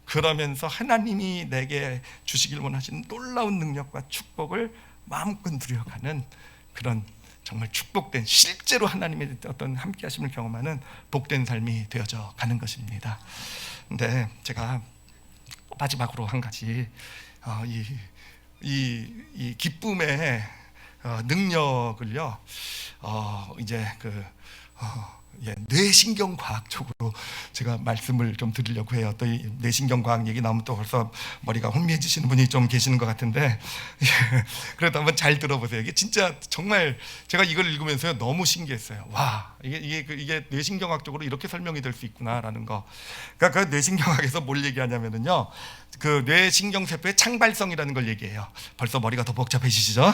그러면서 하나님이 내게 주시길 원하시는 놀라운 능력과 축복을 마음껏 누려가는 그런 정말 축복된, 실제로 하나님의 어떤 함께하심을 경험하는 복된 삶이 되어져 가는 것입니다. 근데 제가 마지막으로 한 가지 이 기쁨의 능력을요, 이제 뇌신경 과학적으로 제가 말씀을 좀 드리려고 해요. 또 이 뇌신경 과학 얘기 나오면 또 벌써 머리가 혼미해지시는 분이 좀 계시는 것 같은데, 그래도 한번 잘 들어보세요. 이게 진짜 정말 제가 이걸 읽으면서요, 너무 신기했어요. 와, 이게 뇌신경학적으로 이렇게 설명이 될 수 있구나라는 거. 그러니까 그 뇌신경학에서 뭘 얘기하냐면은요, 그 뇌신경세포의 창발성이라는 걸 얘기해요. 벌써 머리가 더 복잡해지시죠?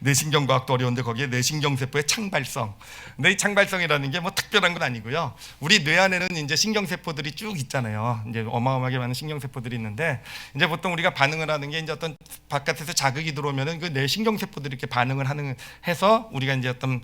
뇌신경과학도 어려운데 거기에 뇌신경세포의 창발성. 근데 이 창발성이라는 게 뭐 특별한 건 아니고요, 우리 뇌 안에는 이제 신경세포들이 쭉 있잖아요. 이제 어마어마하게 많은 신경세포들이 있는데, 이제 보통 우리가 반응을 하는 게 이제 어떤 바깥에서 자극이 들어오면은 그 뇌신경세포들이 이렇게 반응을 해서 우리가 이제 어떤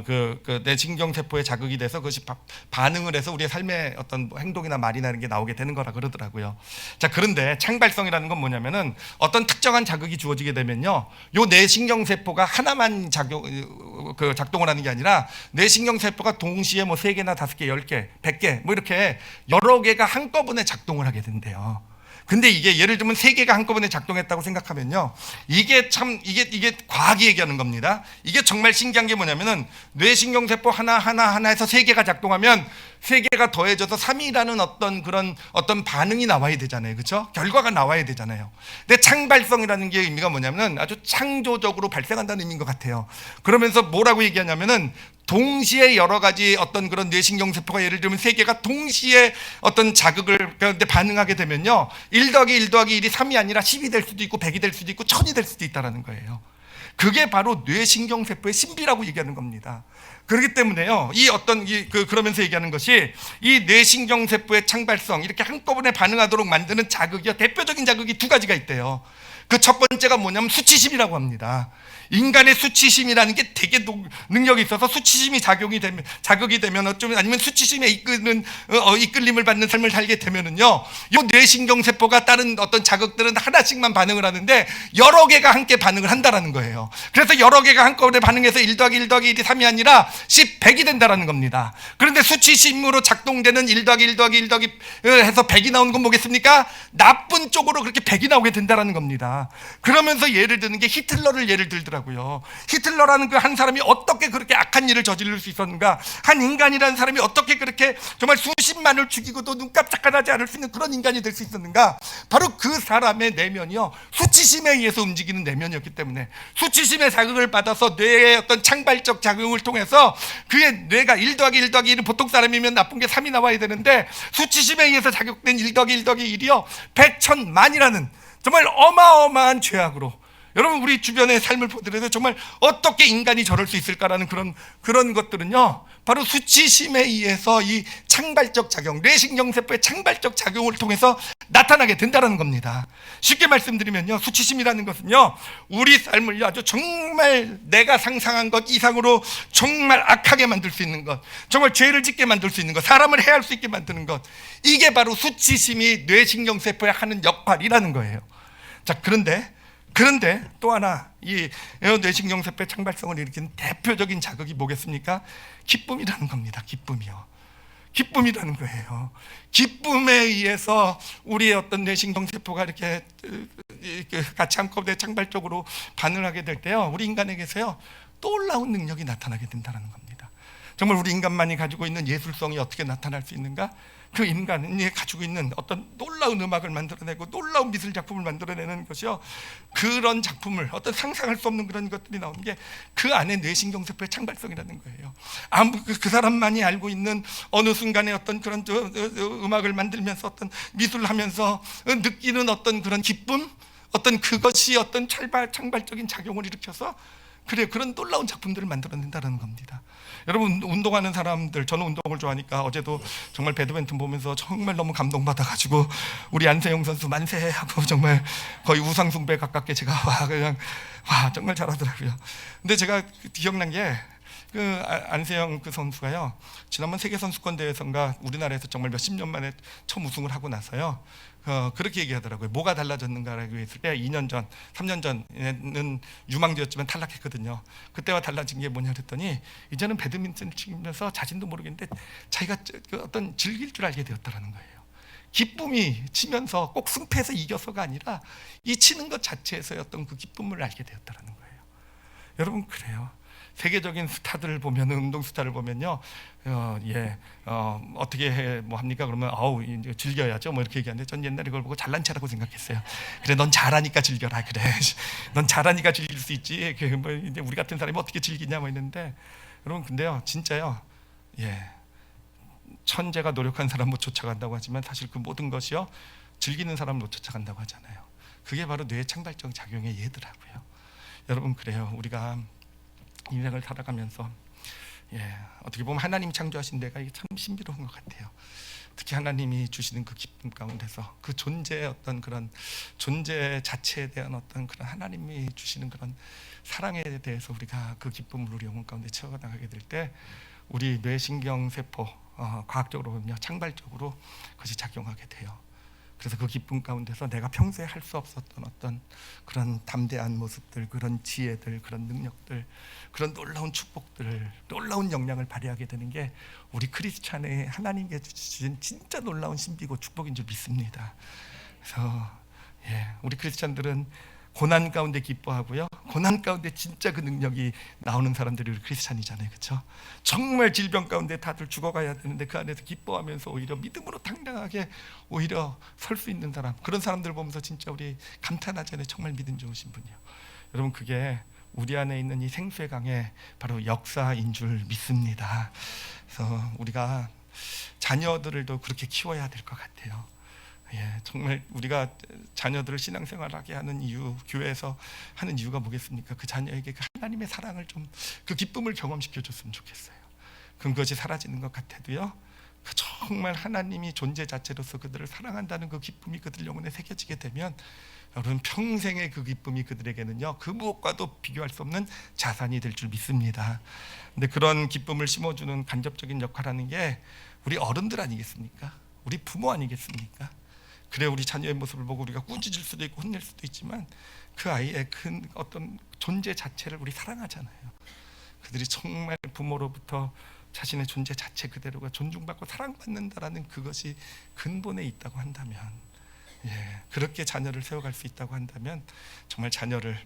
그 뇌신경세포에 자극이 돼서 그것이 반응을 해서 우리의 삶의 어떤 행동이나 말이나 이런 게 나오게 되는 거라 그러더라고요. 자, 그런데 창발성이라는 건 뭐냐면은 어떤 자극이 주어지게 되면요, 요 뇌신경세포가 하나만 작동을 하는 게 아니라 뇌신경세포가 동시에 뭐 3개나 5개, 10개, 100개 뭐 이렇게 여러 개가 한꺼번에 작동을 하게 된대요. 근데 이게 예를 들면 세 개가 한꺼번에 작동했다고 생각하면요, 이게 참 이게 과학이 얘기하는 겁니다. 이게 정말 신기한 게 뭐냐면은 뇌신경세포 하나에서 세 개가 작동하면 세 개가 더해져서 3이라는 어떤 반응이 나와야 되잖아요, 그렇죠? 결과가 나와야 되잖아요. 근데 창발성이라는 게 의미가 뭐냐면은 아주 창조적으로 발생한다는 의미인 것 같아요. 그러면서 뭐라고 얘기하냐면은 동시에 여러 가지 어떤 그런 뇌신경세포가 예를 들면 세 개가 동시에 어떤 자극을 반응하게 되면요, 1 더하기 1 더하기 1이 3이 아니라 10이 될 수도 있고 100이 될 수도 있고 1000이 될 수도 있다는 거예요. 그게 바로 뇌신경세포의 신비라고 얘기하는 겁니다. 그렇기 때문에요, 그러면서 얘기하는 것이 이 뇌신경세포의 창발성, 이렇게 한꺼번에 반응하도록 만드는 자극이요, 대표적인 자극이 두 가지가 있대요. 그 첫 번째가 뭐냐면 수치심이라고 합니다. 인간의 수치심이라는 게 되게 능력이 있어서 수치심이 자극이 되면 어쩌면, 아니면 수치심에 이끌림을 받는 삶을 살게 되면은요, 이 뇌신경세포가 다른 어떤 자극들은 하나씩만 반응을 하는데 여러 개가 함께 반응을 한다라는 거예요. 그래서 여러 개가 한꺼번에 반응해서 1 더하기 1 더하기 1이 3이 아니라 10, 100이 된다라는 겁니다. 그런데 수치심으로 작동되는 1 더하기 1 더하기 1 더하기 해서 100이 나오는 건 뭐겠습니까? 나쁜 쪽으로 그렇게 100이 나오게 된다라는 겁니다. 그러면서 예를 드는 게 히틀러를 예를 들더라고요. 히틀러라는 그 한 사람이 어떻게 그렇게 악한 일을 저지를 수 있었는가, 한 인간이라는 사람이 어떻게 그렇게 정말 수십만을 죽이고도 눈 깜짝하지 않을 수 있는 그런 인간이 될 수 있었는가. 바로 그 사람의 내면이요, 수치심에 의해서 움직이는 내면이었기 때문에, 수치심의 자극을 받아서 뇌의 어떤 창발적 작용을 통해서 그의 뇌가 1 더하기 1 더하기 1은 보통 사람이면 나쁜 게 3이 나와야 되는데, 수치심에 의해서 자극된 1 더하기 1 더하기 1이요 100, 1000, 만이라는 정말 어마어마한 죄악으로, 여러분 우리 주변의 삶을 보더라도 정말 어떻게 인간이 저럴 수 있을까라는 그런 것들은요, 바로 수치심에 의해서 이 창발적 작용, 뇌신경세포의 창발적 작용을 통해서 나타나게 된다는 겁니다. 쉽게 말씀드리면요, 수치심이라는 것은요, 우리 삶을 아주 정말 내가 상상한 것 이상으로 정말 악하게 만들 수 있는 것, 정말 죄를 짓게 만들 수 있는 것, 사람을 해할 수 있게 만드는 것, 이게 바로 수치심이 뇌신경세포에 하는 역할이라는 거예요. 자, 그런데 또 하나, 이 뇌신경세포의 창발성을 일으키는 대표적인 자극이 뭐겠습니까? 기쁨이라는 겁니다. 기쁨이라는 거예요. 기쁨에 의해서 우리의 어떤 뇌신경세포가 이렇게 같이 한꺼번에 창발적으로 반응하게 될 때요, 우리 인간에게서요 놀라운 능력이 나타나게 된다는 겁니다. 정말 우리 인간만이 가지고 있는 예술성이 어떻게 나타날 수 있는가? 그 인간이 가지고 있는 어떤 놀라운 음악을 만들어내고 놀라운 미술 작품을 만들어내는 것이요, 그런 작품을 어떤 상상할 수 없는 그런 것들이 나오는 게 그 안에 뇌신경세포의 창발성이라는 거예요. 그 사람만이 알고 있는 어느 순간에 어떤 그런 음악을 만들면서 어떤 미술을 하면서 느끼는 어떤 그런 기쁨, 어떤 그것이 어떤 창발적인 작용을 일으켜서 그런 놀라운 작품들을 만들어낸다는 겁니다. 여러분, 운동하는 사람들, 저는 운동을 좋아하니까 어제도 정말 배드민턴 보면서 정말 너무 감동받아가지고 우리 안세영 선수 만세하고 정말 거의 우상숭배에 가깝게 제가 정말 잘하더라고요. 근데 제가 기억난 게 그 안세영 그 선수가요, 지난번 세계선수권 대회에서인가 우리나라에서 정말 몇십 년 만에 처음 우승을 하고 나서요, 그렇게 얘기하더라고요. 뭐가 달라졌는가라고 했을 때 2년 전, 3년 전에는 유망주였지만 탈락했거든요. 그때와 달라진 게 뭐냐 그랬더니, 이제는 배드민턴을 치면서 자신도 모르겠는데 자기가 어떤 즐길 줄 알게 되었다는 거예요. 기쁨이 치면서 꼭 승패에서 이겨서가 아니라 이 치는 것 자체에서의 어떤 그 기쁨을 알게 되었다는 거예요. 여러분, 그래요. 세계적인 스타들을 보면, 운동 스타를 보면요, 어떻게 뭐 합니까? 그러면 이제 즐겨야죠, 뭐 이렇게 얘기하는데, 전 옛날에 그걸 보고 잘난 체라고 생각했어요. 그래, 넌 잘하니까 즐겨라. 그래, 넌 잘하니까 즐길 수 있지. 뭐 이제 우리 같은 사람이 어떻게 즐기냐 뭐 있는데, 여러분, 근데요, 진짜요, 천재가 노력한 사람 못 쫓아간다고 하지만 사실 그 모든 것이요, 즐기는 사람 못 쫓아간다고 하잖아요. 그게 바로 뇌의 창발적 작용의 예더라고요. 여러분, 그래요. 우리가 인생을 살아가면서 어떻게 보면 하나님 창조하신 데가 참 신비로운 것 같아요. 특히 하나님이 주시는 그 기쁨 가운데서 그 존재의 어떤 그런 존재 자체에 대한 어떤 그런 하나님이 주시는 그런 사랑에 대해서 우리가 그 기쁨을 우리 영혼 가운데 채워나가게 될 때, 우리 뇌신경세포 과학적으로 보면요, 창발적으로 그것이 작용하게 돼요. 그래서 그 기쁨 가운데서 내가 평소에 할 수 없었던 어떤 그런 담대한 모습들, 그런 지혜들, 그런 능력들, 그런 놀라운 축복들, 놀라운 역량을 발휘하게 되는 게 우리 크리스찬의 하나님께 주신 진짜 놀라운 신비고 축복인 줄 믿습니다. 그래서 우리 크리스찬들은 고난 가운데 기뻐하고요, 고난 가운데 진짜 그 능력이 나오는 사람들이 우리 크리스찬이잖아요, 그렇죠? 정말 질병 가운데 다들 죽어가야 되는데 그 안에서 기뻐하면서 오히려 믿음으로 당당하게 오히려 설 수 있는 사람, 그런 사람들 보면서 진짜 우리 감탄하잖아요. 정말 믿음 좋으신 분이요. 여러분, 그게 우리 안에 있는 이 생수의 강의 바로 역사인 줄 믿습니다. 그래서 우리가 자녀들도 그렇게 키워야 될 것 같아요. 정말 우리가 자녀들을 신앙생활하게 하는 이유, 교회에서 하는 이유가 뭐겠습니까? 그 자녀에게 그 하나님의 사랑을 좀, 그 기쁨을 경험시켜 줬으면 좋겠어요. 그것이 사라지는 것 같아도요, 그 정말 하나님이 존재 자체로서 그들을 사랑한다는 그 기쁨이 그들 영혼에 새겨지게 되면 여러분, 평생의 그 기쁨이 그들에게는요, 그 무엇과도 비교할 수 없는 자산이 될 줄 믿습니다. 근데 그런 기쁨을 심어주는 간접적인 역할하는 게 우리 어른들 아니겠습니까? 우리 부모 아니겠습니까? 그래, 우리 자녀의 모습을 보고 우리가 꾸짖을 수도 있고 혼낼 수도 있지만 그 아이의 그 어떤 존재 자체를 우리 사랑하잖아요. 그들이 정말 부모로부터 자신의 존재 자체 그대로가 존중받고 사랑받는다라는 그것이 근본에 있다고 한다면, 그렇게 자녀를 세워갈 수 있다고 한다면 정말 자녀를,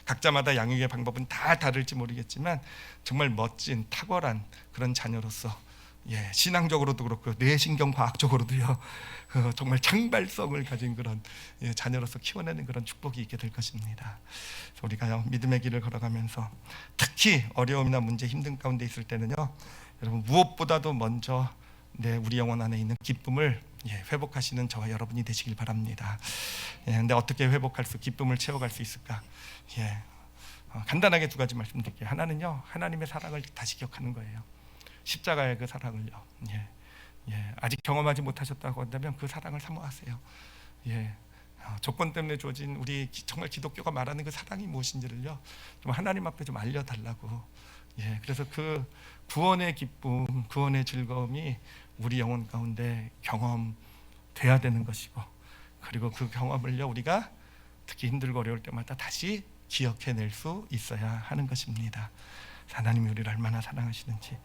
각자마다 양육의 방법은 다 다를지 모르겠지만 정말 멋진 탁월한 그런 자녀로서, 신앙적으로도 그렇고 뇌신경 과학적으로도요, 정말 창발성을 가진 그런 자녀로서 키워내는 그런 축복이 있게 될 것입니다. 그래서 우리가요, 믿음의 길을 걸어가면서 특히 어려움이나 문제, 힘든 가운데 있을 때는요, 여러분, 무엇보다도 먼저 우리 영혼 안에 있는 기쁨을 회복하시는 저와 여러분이 되시길 바랍니다. 근데 어떻게 회복할 수, 기쁨을 채워갈 수 있을까? 간단하게 두 가지 말씀드릴게요. 하나는요, 하나님의 사랑을 다시 기억하는 거예요. 십자가의 그 사랑을요, 아직 경험하지 못하셨다고 한다면 그 사랑을 사모하세요. 조건 때문에 주어진 우리 정말 기독교가 말하는 그 사랑이 무엇인지를요, 좀 하나님 앞에 좀 알려달라고. 그래서 그 구원의 기쁨, 구원의 즐거움이 우리 영혼 가운데 경험돼야 되는 것이고, 그리고 그 경험을요, 우리가 특히 힘들고 어려울 때마다 다시 기억해낼 수 있어야 하는 것입니다. 하나님이 우리를 얼마나 사랑하시는지.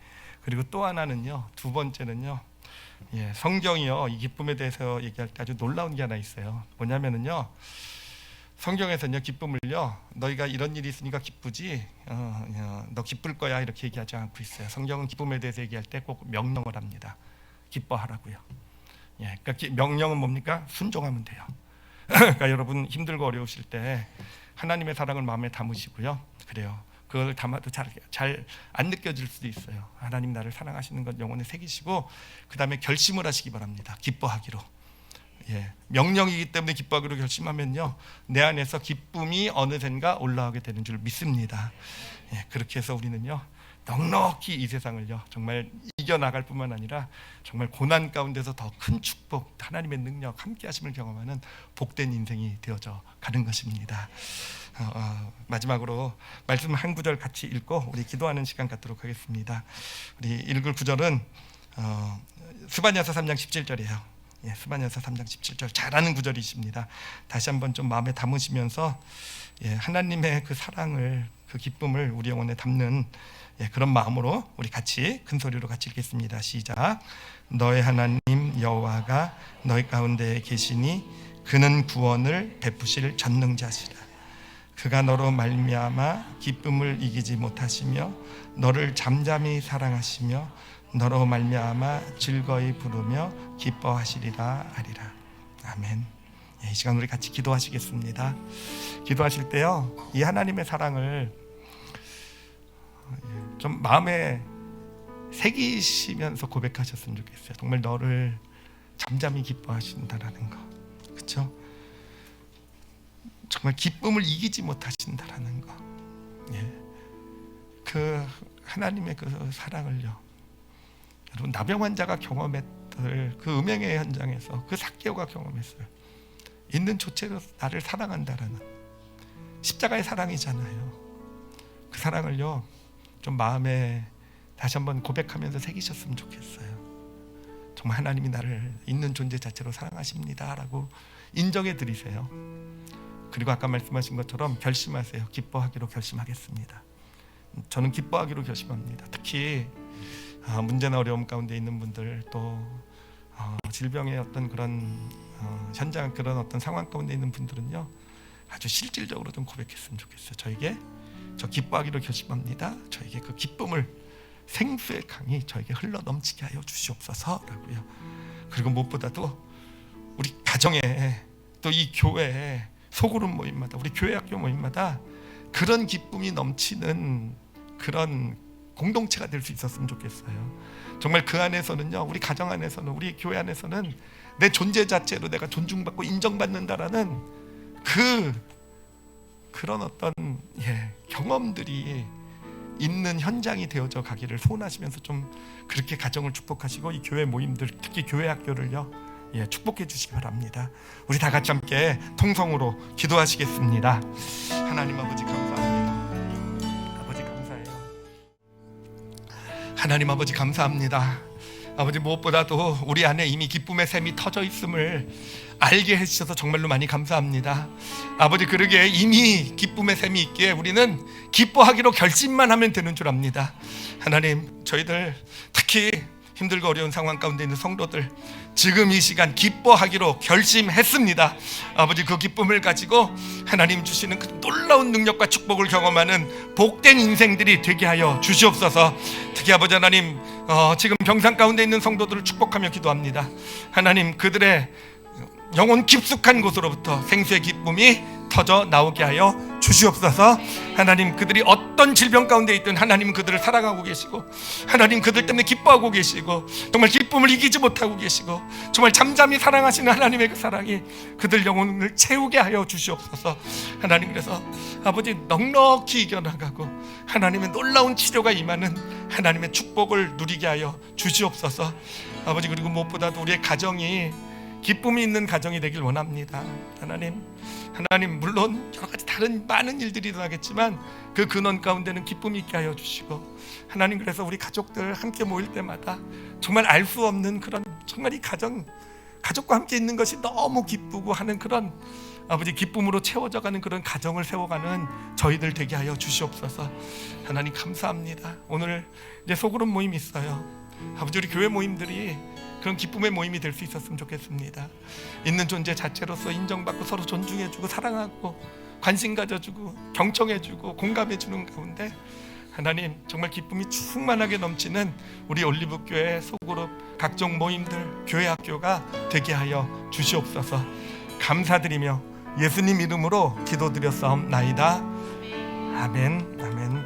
그리고 또 하나는요, 두 번째는요, 성경이요, 이 기쁨에 대해서 얘기할 때 아주 놀라운 게 하나 있어요. 뭐냐면은요, 성경에서는요, 기쁨을요, 너희가 이런 일이 있으니까 기쁘지, 너 기쁠 거야, 이렇게 얘기하지 않고 있어요. 성경은 기쁨에 대해서 얘기할 때 꼭 명령을 합니다. 기뻐하라고요. 그러니까 명령은 뭡니까? 순종하면 돼요. 그러니까 여러분, 힘들고 어려우실 때 하나님의 사랑을 마음에 담으시고요, 그래요, 그걸 담아도 잘 안 느껴질 수도 있어요. 하나님 나를 사랑하시는 것 영혼에 새기시고 그 다음에 결심을 하시기 바랍니다. 기뻐하기로. 명령이기 때문에 기뻐하기로 결심하면요, 내 안에서 기쁨이 어느샌가 올라오게 되는 줄 믿습니다. 그렇게 해서 우리는요, 넉넉히 이 세상을요, 정말 이겨나갈 뿐만 아니라 정말 고난 가운데서 더 큰 축복, 하나님의 능력, 함께 하심을 경험하는 복된 인생이 되어져 가는 것입니다. 마지막으로 말씀 한 구절 같이 읽고 우리 기도하는 시간 갖도록 하겠습니다. 우리 읽을 구절은 스바냐서 3장 17절이에요. 스바냐서 3장 17절, 잘 아는 구절이십니다. 다시 한번 좀 마음에 담으시면서 하나님의 그 사랑을, 그 기쁨을 우리 영혼에 담는 그런 마음으로 우리 같이 큰 소리로 같이 읽겠습니다. 시작. 너의 하나님 여호와가 너희 가운데 계시니 그는 구원을 베푸실 전능자시라. 그가 너로 말미암아 기쁨을 이기지 못하시며 너를 잠잠히 사랑하시며 너로 말미암아 즐거이 부르며 기뻐하시리라 하리라. 아멘. 이 시간 우리 같이 기도하시겠습니다. 기도하실 때요, 이 하나님의 사랑을 좀 마음에 새기시면서 고백하셨으면 좋겠어요. 정말 너를 잠잠히 기뻐하신다라는 거, 그렇죠? 정말 기쁨을 이기지 못하신다라는 거. 그 하나님의 그 사랑을요, 여러분, 나병 환자가 경험했던 그 음행의 현장에서 그 삭개오가 경험했어요. 있는 조체로 나를 사랑한다라는 십자가의 사랑이잖아요. 그 사랑을요, 좀 마음에 다시 한번 고백하면서 새기셨으면 좋겠어요. 정말 하나님이 나를 있는 존재 자체로 사랑하십니다라고 인정해 드리세요. 그리고 아까 말씀하신 것처럼 결심하세요. 기뻐하기로 결심하겠습니다. 저는 기뻐하기로 결심합니다. 특히 문제나 어려움 가운데 있는 분들, 또 질병의 어떤 그런 현장 그런 어떤 상황 가운데 있는 분들은요, 아주 실질적으로 좀 고백했으면 좋겠어요. 저에게 저 기뻐하기로 결심합니다. 저에게 그 기쁨을 생수의 강이 저에게 흘러 넘치게 하여 주시옵소서라고요. 그리고 무엇보다도 우리 가정에 또 이 교회에 소그룹 모임마다 우리 교회 학교 모임마다 그런 기쁨이 넘치는 그런 공동체가 될 수 있었으면 좋겠어요. 정말 그 안에서는요, 우리 가정 안에서는 우리 교회 안에서는 내 존재 자체로 내가 존중받고 인정받는다라는 그런 어떤 경험들이 있는 현장이 되어져 가기를 소원하시면서 좀 그렇게 가정을 축복하시고 이 교회 모임들 특히 교회 학교를요 축복해 주시기 바랍니다. 우리 다 같이 함께 통성으로 기도하시겠습니다. 하나님 아버지 감사합니다. 아버지 감사해요. 하나님 아버지 감사합니다. 아버지 무엇보다도 우리 안에 이미 기쁨의 샘이 터져 있음을 알게 해주셔서 정말로 많이 감사합니다. 아버지 그러기에 이미 기쁨의 샘이 있기에 우리는 기뻐하기로 결심만 하면 되는 줄 압니다. 하나님 저희들 특히 힘들고 어려운 상황 가운데 있는 성도들 지금 이 시간 기뻐하기로 결심했습니다. 아버지 그 기쁨을 가지고 하나님 주시는 그 놀라운 능력과 축복을 경험하는 복된 인생들이 되게 하여 주시옵소서. 특히 아버지 하나님 지금 병상 가운데 있는 성도들을 축복하며 기도합니다. 하나님 그들의 영혼 깊숙한 곳으로부터 생수의 기쁨이 터져 나오게 하여 주시옵소서. 하나님 그들이 어떤 질병 가운데 있든 하나님 그들을 사랑하고 계시고 하나님 그들 때문에 기뻐하고 계시고 정말 기쁨을 이기지 못하고 계시고 정말 잠잠히 사랑하시는 하나님의 그 사랑이 그들 영혼을 채우게 하여 주시옵소서. 하나님 그래서 아버지 넉넉히 이겨나가고 하나님의 놀라운 치료가 임하는 하나님의 축복을 누리게 하여 주시옵소서. 아버지 그리고 무엇보다도 우리의 가정이 기쁨이 있는 가정이 되길 원합니다. 하나님 물론 여러 가지 다른 많은 일들이 일어나겠지만 그 근원 가운데는 기쁨이 있게 하여 주시고 하나님 그래서 우리 가족들 함께 모일 때마다 정말 알 수 없는 그런 정말 이 가족과 함께 있는 것이 너무 기쁘고 하는 그런 아버지 기쁨으로 채워져가는 그런 가정을 세워가는 저희들 되게 하여 주시옵소서. 하나님 감사합니다. 오늘 이제 소그룹 모임이 있어요. 아버지 우리 교회 모임들이 그런 기쁨의 모임이 될 수 있었으면 좋겠습니다. 있는 존재 자체로서 인정받고 서로 존중해주고 사랑하고 관심 가져주고 경청해주고 공감해주는 가운데 하나님 정말 기쁨이 충만하게 넘치는 우리 올리브교회 소그룹 각종 모임들 교회 학교가 되게 하여 주시옵소서. 감사드리며 예수님 이름으로 기도드렸사옵나이다. 아멘. 아멘.